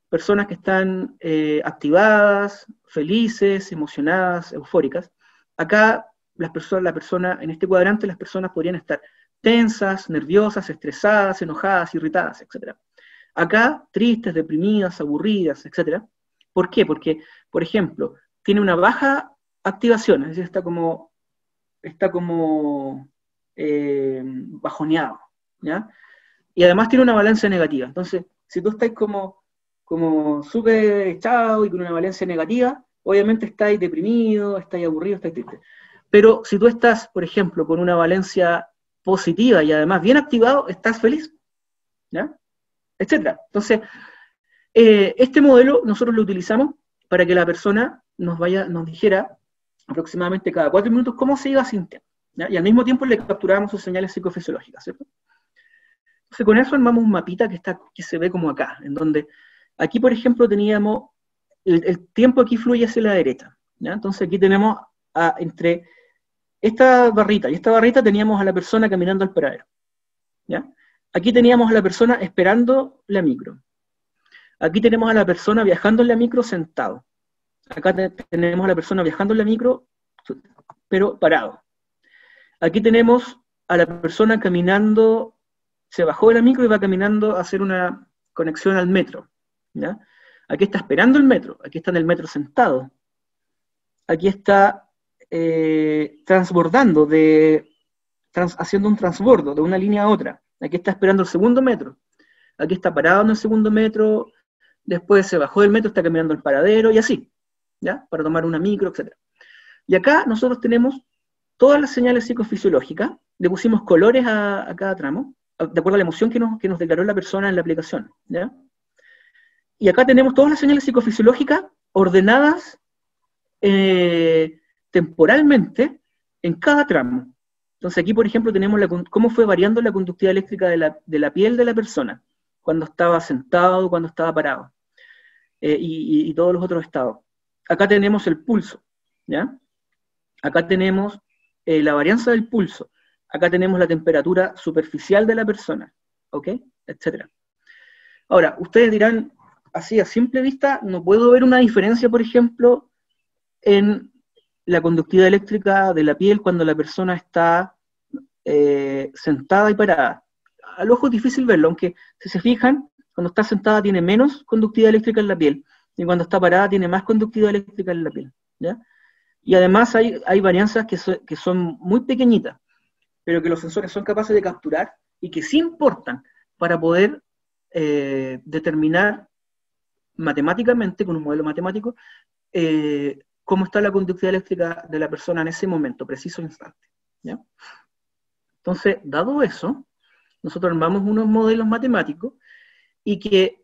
A: personas que están activadas, felices, emocionadas, eufóricas. Acá, la persona, en este cuadrante, las personas podrían estar tensas, nerviosas, estresadas, enojadas, irritadas, etc. Acá, tristes, deprimidas, aburridas, etc. ¿Por qué? Porque, por ejemplo, tiene una baja activación, es decir, está como bajoneado, ¿ya? Y además tiene una valencia negativa. Entonces, si tú estás como súper echado y con una valencia negativa, obviamente estáis deprimido, estáis aburrido, estáis triste. Pero si tú estás, por ejemplo, con una valencia positiva y además bien activado, estás feliz, ¿ya? Etcétera. Entonces, este modelo nosotros lo utilizamos para que la persona nos dijera aproximadamente cada 4 minutos cómo se iba sintiendo, ¿ya? Y al mismo tiempo le capturábamos sus señales psicofisiológicas, ¿cierto? Entonces con eso armamos un mapita que se ve como acá, en donde aquí, por ejemplo, teníamos el tiempo aquí fluye hacia la derecha, ¿ya? Entonces aquí tenemos entre esta barrita y esta barrita teníamos a la persona caminando al paradero, ¿ya? aquí teníamos a la persona esperando la micro. Aquí tenemos a la persona viajando en la micro sentado. Acá tenemos a la persona viajando en la micro, pero parado. Aquí tenemos a la persona caminando, se bajó de la micro y va caminando a hacer una conexión al metro, ¿ya? Aquí está esperando el metro, aquí está en el metro sentado. Aquí está transbordando, haciendo un transbordo de una línea a otra. Aquí está esperando el segundo metro. Aquí está parado en el segundo metro, después se bajó del metro, está caminando al paradero, y así, ¿ya? Para tomar una micro, etc. Y acá nosotros tenemos todas las señales psicofisiológicas, le pusimos colores a cada tramo, de acuerdo a la emoción que nos declaró la persona en la aplicación, ¿ya? Y acá tenemos todas las señales psicofisiológicas ordenadas temporalmente en cada tramo. Entonces aquí, por ejemplo, tenemos cómo fue variando la conductividad eléctrica de la piel de la persona, cuando estaba sentado, cuando estaba parado, y todos los otros estados. Acá tenemos el pulso, ¿ya? Acá tenemos la varianza del pulso. Acá tenemos la temperatura superficial de la persona, ¿ok? Etcétera. Ahora, ustedes dirán, así a simple vista, no puedo ver una diferencia, por ejemplo, en la conductividad eléctrica de la piel cuando la persona está sentada y parada. Al ojo es difícil verlo, aunque si se fijan, cuando está sentada tiene menos conductividad eléctrica en la piel, y cuando está parada tiene más conductividad eléctrica en la piel, ¿ya? Y además hay varianzas que son muy pequeñitas, pero que los sensores son capaces de capturar y que sí importan para poder determinar matemáticamente, con un modelo matemático, cómo está la conductividad eléctrica de la persona en ese momento, preciso instante, ¿ya? Entonces, dado eso, nosotros armamos unos modelos matemáticos y que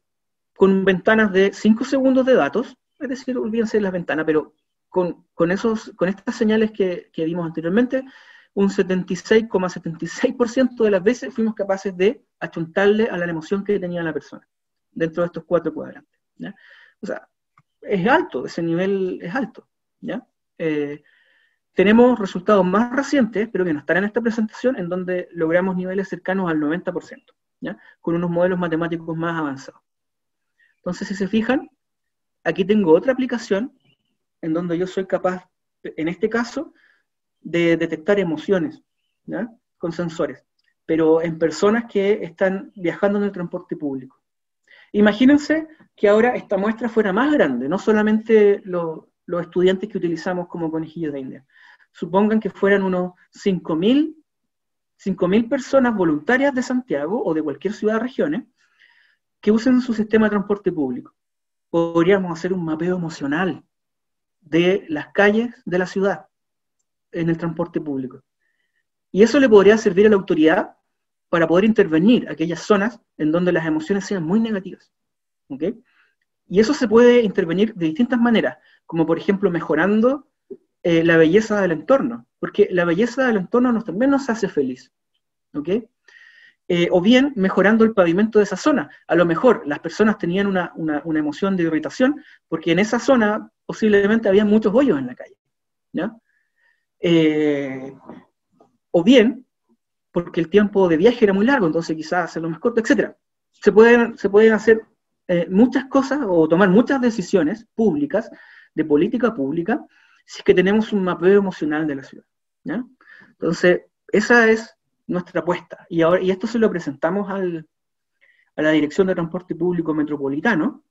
A: con ventanas de 5 segundos de datos, es decir, olvídense de las ventanas, pero con estas señales que vimos anteriormente, un 76,76% de las veces fuimos capaces de achuntarle a la emoción que tenía la persona, dentro de estos 4 cuadrantes, ¿ya? O sea, es alto, ese nivel es alto, ¿ya? Tenemos resultados más recientes, pero que no están en esta presentación, en donde logramos niveles cercanos al 90%, ¿ya? Con unos modelos matemáticos más avanzados. Entonces, si se fijan, aquí tengo otra aplicación en donde yo soy capaz, en este caso, de detectar emociones, ¿ya? Con sensores, pero en personas que están viajando en el transporte público. Imagínense que ahora esta muestra fuera más grande, no solamente los estudiantes que utilizamos como conejillos de India. Supongan que fueran unos 5.000 personas voluntarias de Santiago o de cualquier ciudad o regiones que usen su sistema de transporte público. Podríamos hacer un mapeo emocional de las calles de la ciudad en el transporte público. Y eso le podría servir a la autoridad para poder intervenir aquellas zonas en donde las emociones sean muy negativas, ¿ok? Y eso se puede intervenir de distintas maneras, como por ejemplo mejorando la belleza del entorno, porque la belleza del entorno también nos hace feliz, ¿ok? O bien mejorando el pavimento de esa zona. A lo mejor las personas tenían una emoción de irritación, porque en esa zona posiblemente había muchos hoyos en la calle, ¿ya? O bien porque el tiempo de viaje era muy largo, entonces quizás hacerlo más corto, etc. Se pueden hacer muchas cosas o tomar muchas decisiones públicas, de política pública, si es que tenemos un mapeo emocional de la ciudad, ¿ya? Entonces, esa es nuestra apuesta. Y esto se lo presentamos a la Dirección de Transporte Público Metropolitano,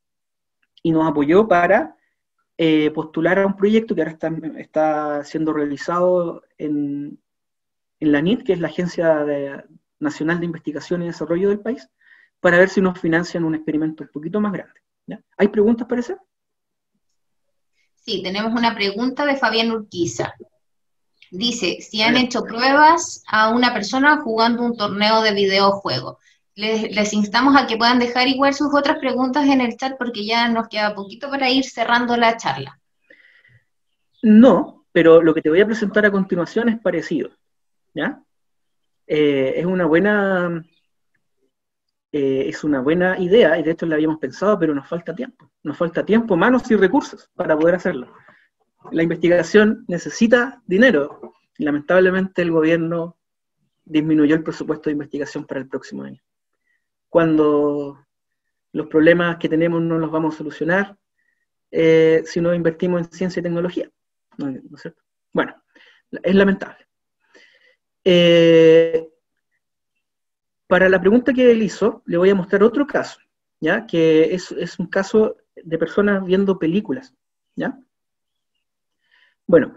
A: y nos apoyó para postular a un proyecto que ahora está siendo realizado en la NIT, que es la Agencia Nacional de Investigación y Desarrollo del país, para ver si nos financian un experimento un poquito más grande, ¿ya? ¿Hay preguntas, parece?
B: Sí, tenemos una pregunta de Fabián Urquiza. Dice, si han hecho pruebas a una persona jugando un torneo de videojuegos. Les instamos a que puedan dejar igual sus otras preguntas en el chat porque ya nos queda poquito para ir cerrando la charla.
A: No, pero lo que te voy a presentar a continuación es parecido, ¿ya? Es una buena idea, y de hecho la habíamos pensado, pero nos falta tiempo. Nos falta tiempo, manos y recursos para poder hacerlo. La investigación necesita dinero, y lamentablemente el gobierno disminuyó el presupuesto de investigación para el próximo año. cuando los problemas que tenemos no los vamos a solucionar si no invertimos en ciencia y tecnología. ¿No es cierto? Bueno, es lamentable. Para la pregunta que él hizo, le voy a mostrar otro caso, ¿ya? Que es un caso de personas viendo películas, ¿ya? Bueno,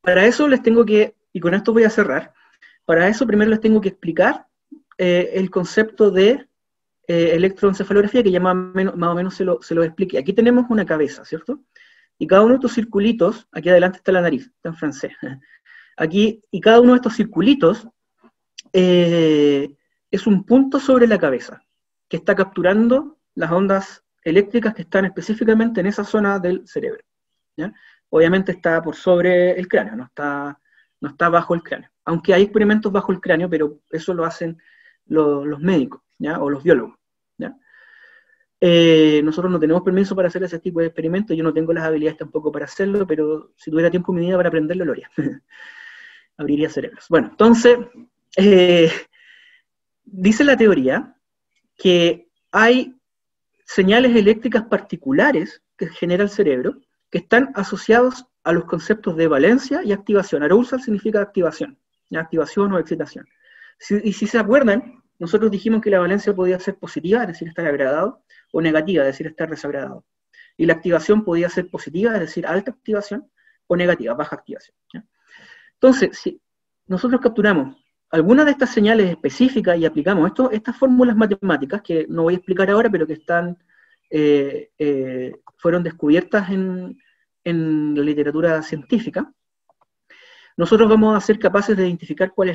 A: para eso les tengo que, y con esto voy a cerrar, para eso primero les tengo que explicar el concepto de electroencefalografía, que ya más o menos se lo expliqué. Aquí tenemos una cabeza, ¿cierto? Y cada uno de estos circulitos, aquí adelante está la nariz, está en francés. Aquí, y cada uno de estos circulitos es un punto sobre la cabeza, que está capturando las ondas eléctricas que están específicamente en esa zona del cerebro, ¿ya? Obviamente está por sobre el cráneo, no está bajo el cráneo. Aunque hay experimentos bajo el cráneo, pero eso lo hacen los médicos, ¿ya? O los biólogos, ¿ya? Nosotros no tenemos permiso para hacer ese tipo de experimentos, yo no tengo las habilidades tampoco para hacerlo, pero si tuviera tiempo en mi vida para aprenderlo, lo haría. Abriría cerebros. Bueno, entonces, dice la teoría que hay señales eléctricas particulares que genera el cerebro que están asociados a los conceptos de valencia y activación. Arousal significa activación, ¿ya? Activación o excitación. Y si se acuerdan, nosotros dijimos que la valencia podía ser positiva, es decir, estar agradado, o negativa, es decir, estar desagradado. Y la activación podía ser positiva, es decir, alta activación, o negativa, baja activación, ¿ya? Entonces, si nosotros capturamos algunas de estas señales específicas y aplicamos estas fórmulas matemáticas, que no voy a explicar ahora, pero que fueron descubiertas en la literatura científica, nosotros vamos a ser capaces de identificar cuál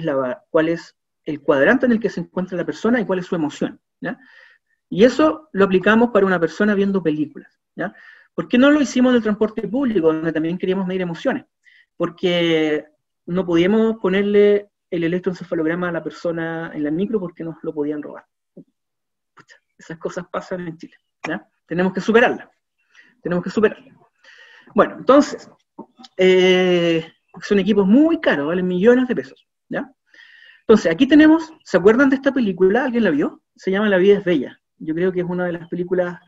A: es el cuadrante en el que se encuentra la persona y cuál es su emoción, ¿ya? Y eso lo aplicamos para una persona viendo películas, ¿ya? ¿Por qué no lo hicimos en el transporte público, donde también queríamos medir emociones? Porque no podíamos ponerle el electroencefalograma a la persona en la micro porque nos lo podían robar. Pucha, esas cosas pasan en Chile, ¿ya? Tenemos que superarlas. Bueno, entonces, son equipos muy caros, valen millones de pesos, ¿ya? Entonces, aquí tenemos, ¿se acuerdan de esta película? ¿Alguien la vio? Se llama La vida es bella. Yo creo que es una de las películas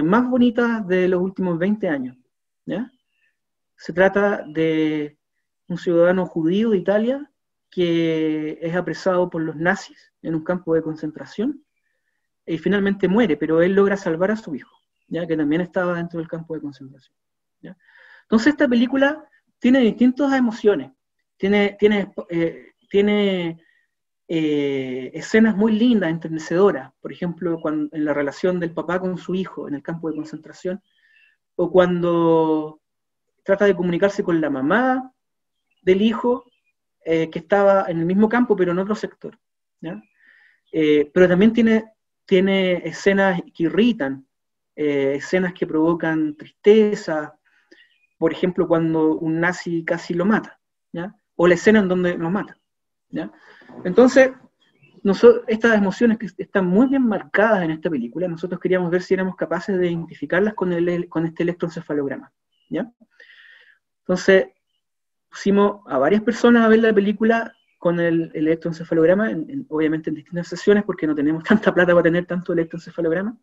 A: más bonitas de los últimos 20 años, ¿ya? Se trata de un ciudadano judío de Italia que es apresado por los nazis en un campo de concentración y finalmente muere, pero él logra salvar a su hijo, ¿ya? Que también estaba dentro del campo de concentración, ¿ya? Entonces esta película tiene distintas emociones, tiene escenas muy lindas, enternecedoras, por ejemplo, en la relación del papá con su hijo en el campo de concentración, o cuando trata de comunicarse con la mamá del hijo que estaba en el mismo campo pero en otro sector, ¿ya? Pero también tiene escenas que irritan, escenas que provocan tristeza, por ejemplo cuando un nazi casi lo mata, ¿ya? O la escena en donde lo mata, ¿ya? Entonces, estas emociones que están muy bien marcadas en esta película, nosotros queríamos ver si éramos capaces de identificarlas con este electroencefalograma, ¿ya? Entonces, pusimos a varias personas a ver la película con el electroencefalograma, obviamente en distintas sesiones, porque no tenemos tanta plata para tener tanto electroencefalograma,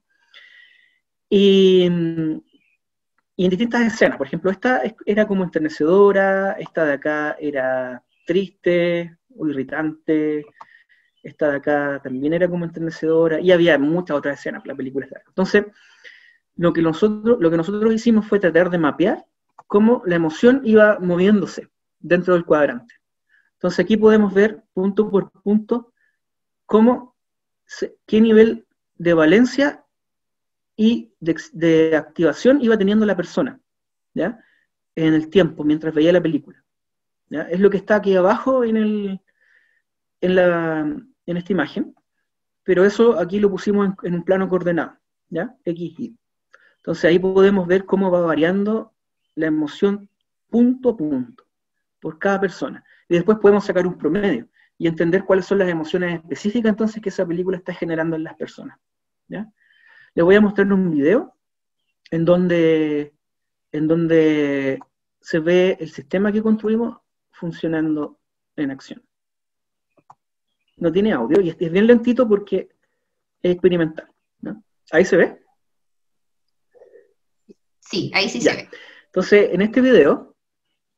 A: y en distintas escenas. Por ejemplo, esta era como enternecedora, esta de acá era triste o irritante, esta de acá también era como enternecedora, y había muchas otras escenas, la película está. Entonces, lo que nosotros hicimos fue tratar de mapear cómo la emoción iba moviéndose dentro del cuadrante. Entonces aquí podemos ver punto por punto qué nivel de valencia y de activación iba teniendo la persona, ¿ya? En el tiempo, mientras veía la película, ¿ya? Es lo que está aquí abajo en esta imagen, pero eso aquí lo pusimos en un plano coordenado, ¿ya? X, Y. Entonces ahí podemos ver cómo va variando la emoción punto a punto, por cada persona. Y después podemos sacar un promedio y entender cuáles son las emociones específicas entonces que esa película está generando en las personas, ¿ya? Les voy a mostrar un video en donde se ve el sistema que construimos funcionando en acción. No tiene audio y es bien lentito porque experimental, ¿no? ¿Ahí se ve?
B: Sí, ahí sí
A: Ya.
B: se ve.
A: Entonces, en este video,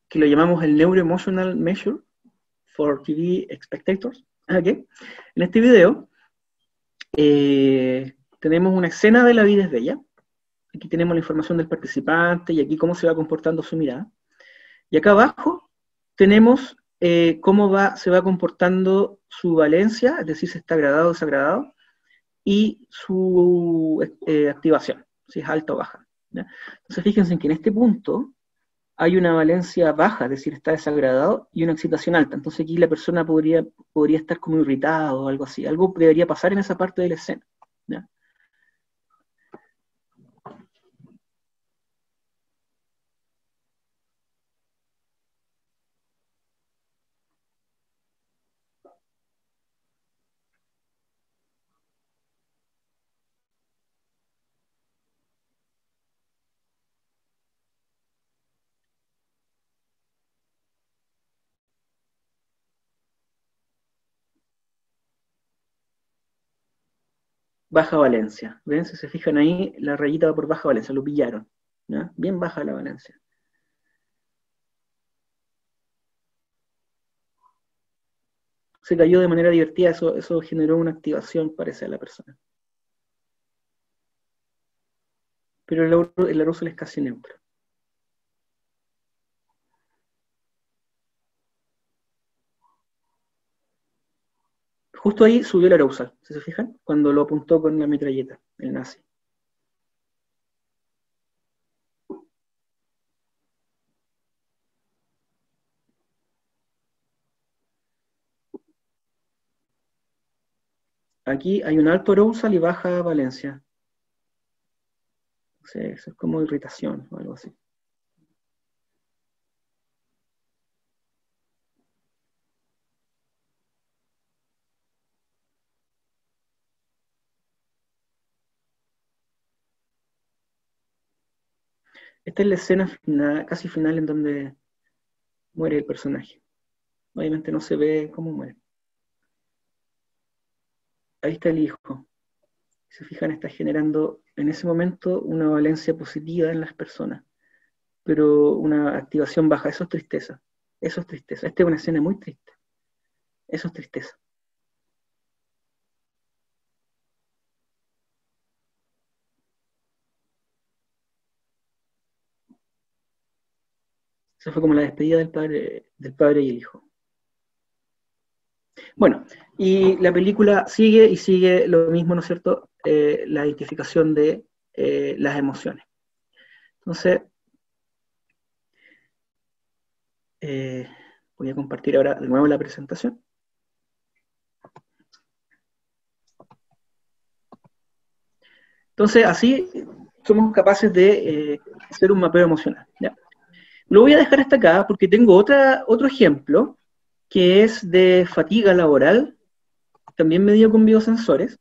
A: que lo llamamos el Neuroemotional Measure for TV Spectators, ¿okay? En este video tenemos una escena de La vida es bella. Aquí tenemos la información del participante y aquí cómo se va comportando su mirada. Y acá abajo tenemos cómo se va comportando su valencia, es decir, si está agradado o desagradado, y su activación, si es alta o baja, ¿ya? Entonces fíjense que en este punto hay una valencia baja, es decir, está desagradado, y una excitación alta. Entonces aquí la persona podría estar como irritada o algo así. Algo debería pasar en esa parte de la escena, ¿ya? Baja valencia. ¿Ven? Si se fijan ahí, la rayita va por baja valencia, lo pillaron, ¿ya? Bien baja la valencia. Se cayó de manera divertida, eso generó una activación, parece, a la persona. Pero el arousal es casi neutro. Justo ahí subió el arousal, ¿se fijan? Cuando lo apuntó con la metralleta, el nazi. Aquí hay un alto arousal y baja valencia. O sea, eso es como irritación o algo así. Esta es la escena final, casi final, en donde muere el personaje. Obviamente no se ve cómo muere. Ahí está el hijo. Si se fijan, está generando en ese momento una valencia positiva en las personas, pero una activación baja. Eso es tristeza. Eso es tristeza. Esta es una escena muy triste. Eso es tristeza. Eso fue como la despedida del padre y el hijo. Bueno, y la película sigue y sigue lo mismo, ¿no es cierto? La identificación de las emociones. Entonces, voy a compartir ahora de nuevo la presentación. Entonces, así somos capaces de hacer un mapeo emocional, ¿ya? Lo voy a dejar hasta acá porque tengo otro ejemplo que es de fatiga laboral, también medido con biosensores,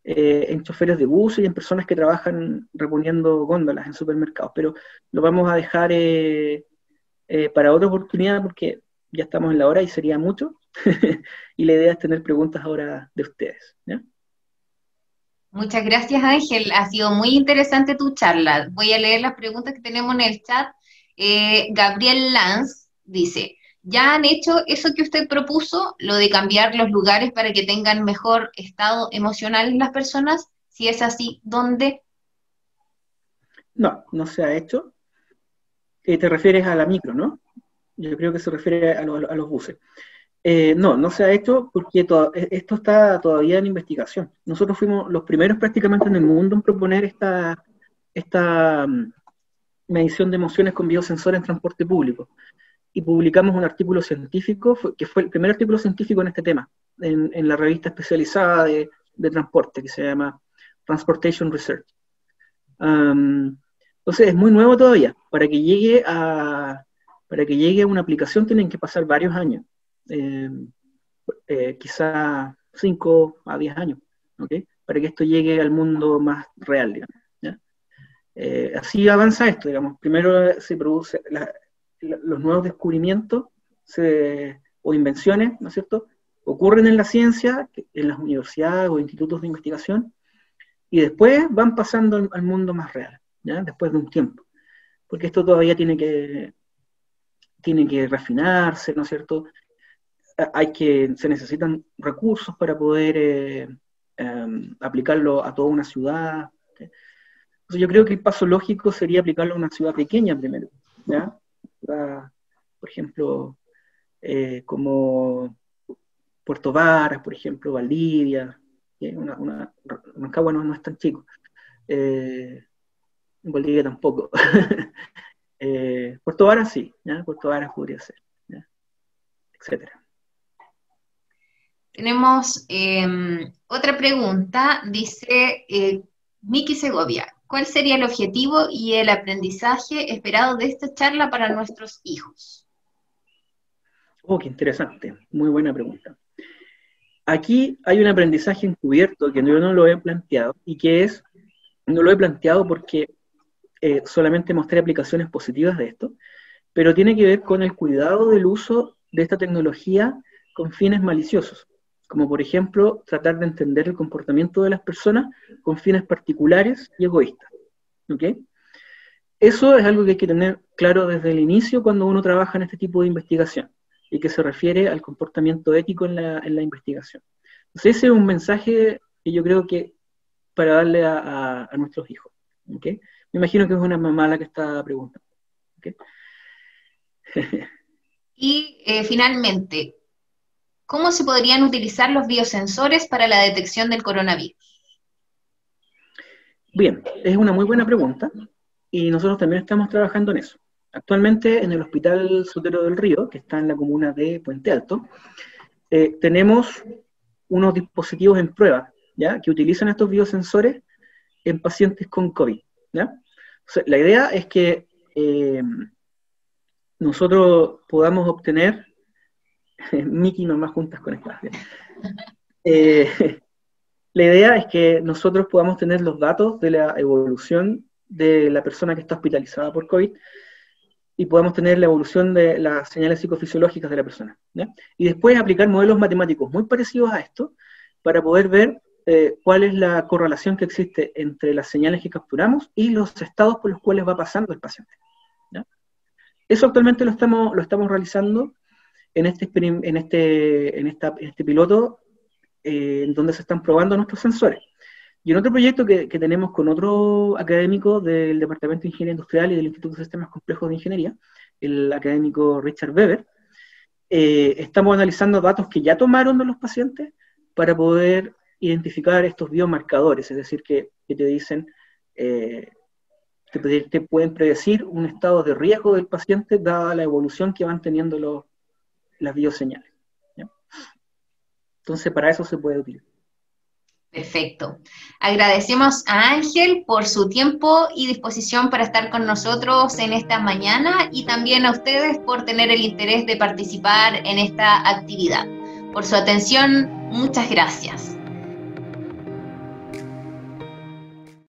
A: en choferes de bus y en personas que trabajan reponiendo góndolas en supermercados, pero lo vamos a dejar para otra oportunidad porque ya estamos en la hora y sería mucho, y la idea es tener preguntas ahora de ustedes, ¿ya?
B: Muchas gracias, Ángel. Ha sido muy interesante tu charla. Voy a leer las preguntas que tenemos en el chat. Gabriel Lanz dice, ¿ya han hecho eso que usted propuso, lo de cambiar los lugares para que tengan mejor estado emocional las personas? Si es así, ¿dónde?
A: No, no se ha hecho. Te refieres a la micro, ¿no? Yo creo que se refiere a los buses. No se ha hecho porque esto está todavía en investigación. Nosotros fuimos los primeros prácticamente en el mundo en proponer esta medición de emociones con biosensores en transporte público. Y publicamos un artículo científico, que fue el primer artículo científico en este tema, en la revista especializada de transporte, que se llama Transportation Research. Entonces es muy nuevo todavía. Para que llegue a una aplicación tienen que pasar varios años. Quizá 5 a 10 años, ¿okay? Para que esto llegue al mundo más real, digamos, ¿ya? Así avanza esto, digamos. Primero se produce los nuevos descubrimientos o invenciones, ¿no es cierto? ocurren en la ciencia, en las universidades o institutos de investigación, y después van pasando al mundo más real, ¿ya? Después de un tiempo. Porque esto todavía tiene que refinarse, ¿no es cierto? Se necesitan recursos para poder aplicarlo a toda una ciudad. ¿Sí? Entonces yo creo que el paso lógico sería aplicarlo a una ciudad pequeña primero, ¿ya? Por ejemplo, como Puerto Varas, por ejemplo, Valdivia, Rancagua no es tan chico, Valdivia tampoco. Puerto Varas sí, ¿ya? Puerto Varas podría ser, ¿ya? Etcétera.
B: Tenemos otra pregunta, dice Miki Segovia, ¿cuál sería el objetivo y el aprendizaje esperado de esta charla para nuestros hijos?
A: Oh, qué interesante, muy buena pregunta. Aquí hay un aprendizaje encubierto que yo no lo he planteado, y no lo he planteado porque solamente mostré aplicaciones positivas de esto, pero tiene que ver con el cuidado del uso de esta tecnología con fines maliciosos, como por ejemplo tratar de entender el comportamiento de las personas con fines particulares y egoístas. ¿Ok? Eso es algo que hay que tener claro desde el inicio cuando uno trabaja en este tipo de investigación, y que se refiere al comportamiento ético en la investigación. Entonces ese es un mensaje que yo creo que para darle a nuestros hijos. ¿Okay? Me imagino que es una mamá la que está preguntando. ¿Okay?
B: Y finalmente, ¿cómo se podrían utilizar los biosensores para la detección del coronavirus?
A: Bien, es una muy buena pregunta, y nosotros también estamos trabajando en eso. Actualmente en el Hospital Sotero del Río, que está en la comuna de Puente Alto, tenemos unos dispositivos en prueba, ¿ya? Que utilizan estos biosensores en pacientes con COVID, ¿ya? O sea, la idea es que nosotros podamos obtener, Miki nomás juntas conectadas, la idea es que nosotros podamos tener los datos de la evolución de la persona que está hospitalizada por COVID, y podamos tener la evolución de las señales psicofisiológicas de la persona, ¿ya? Y después aplicar modelos matemáticos muy parecidos a esto para poder ver cuál es la correlación que existe entre las señales que capturamos y los estados por los cuales va pasando el paciente, ¿ya? Eso actualmente lo estamos realizando en este piloto, en donde se están probando nuestros sensores. Y en otro proyecto que tenemos con otro académico del Departamento de Ingeniería Industrial y del Instituto de Sistemas Complejos de Ingeniería, el académico Richard Weber, estamos analizando datos que ya tomaron de los pacientes para poder identificar estos biomarcadores, es decir, que te dicen, te pueden predecir un estado de riesgo del paciente dada la evolución que van teniendo las bioseñales, ¿ya? Entonces, para eso se puede utilizar.
B: Perfecto. Agradecemos a Ángel por su tiempo y disposición para estar con nosotros en esta mañana, y también a ustedes por tener el interés de participar en esta actividad. Por su atención, muchas gracias.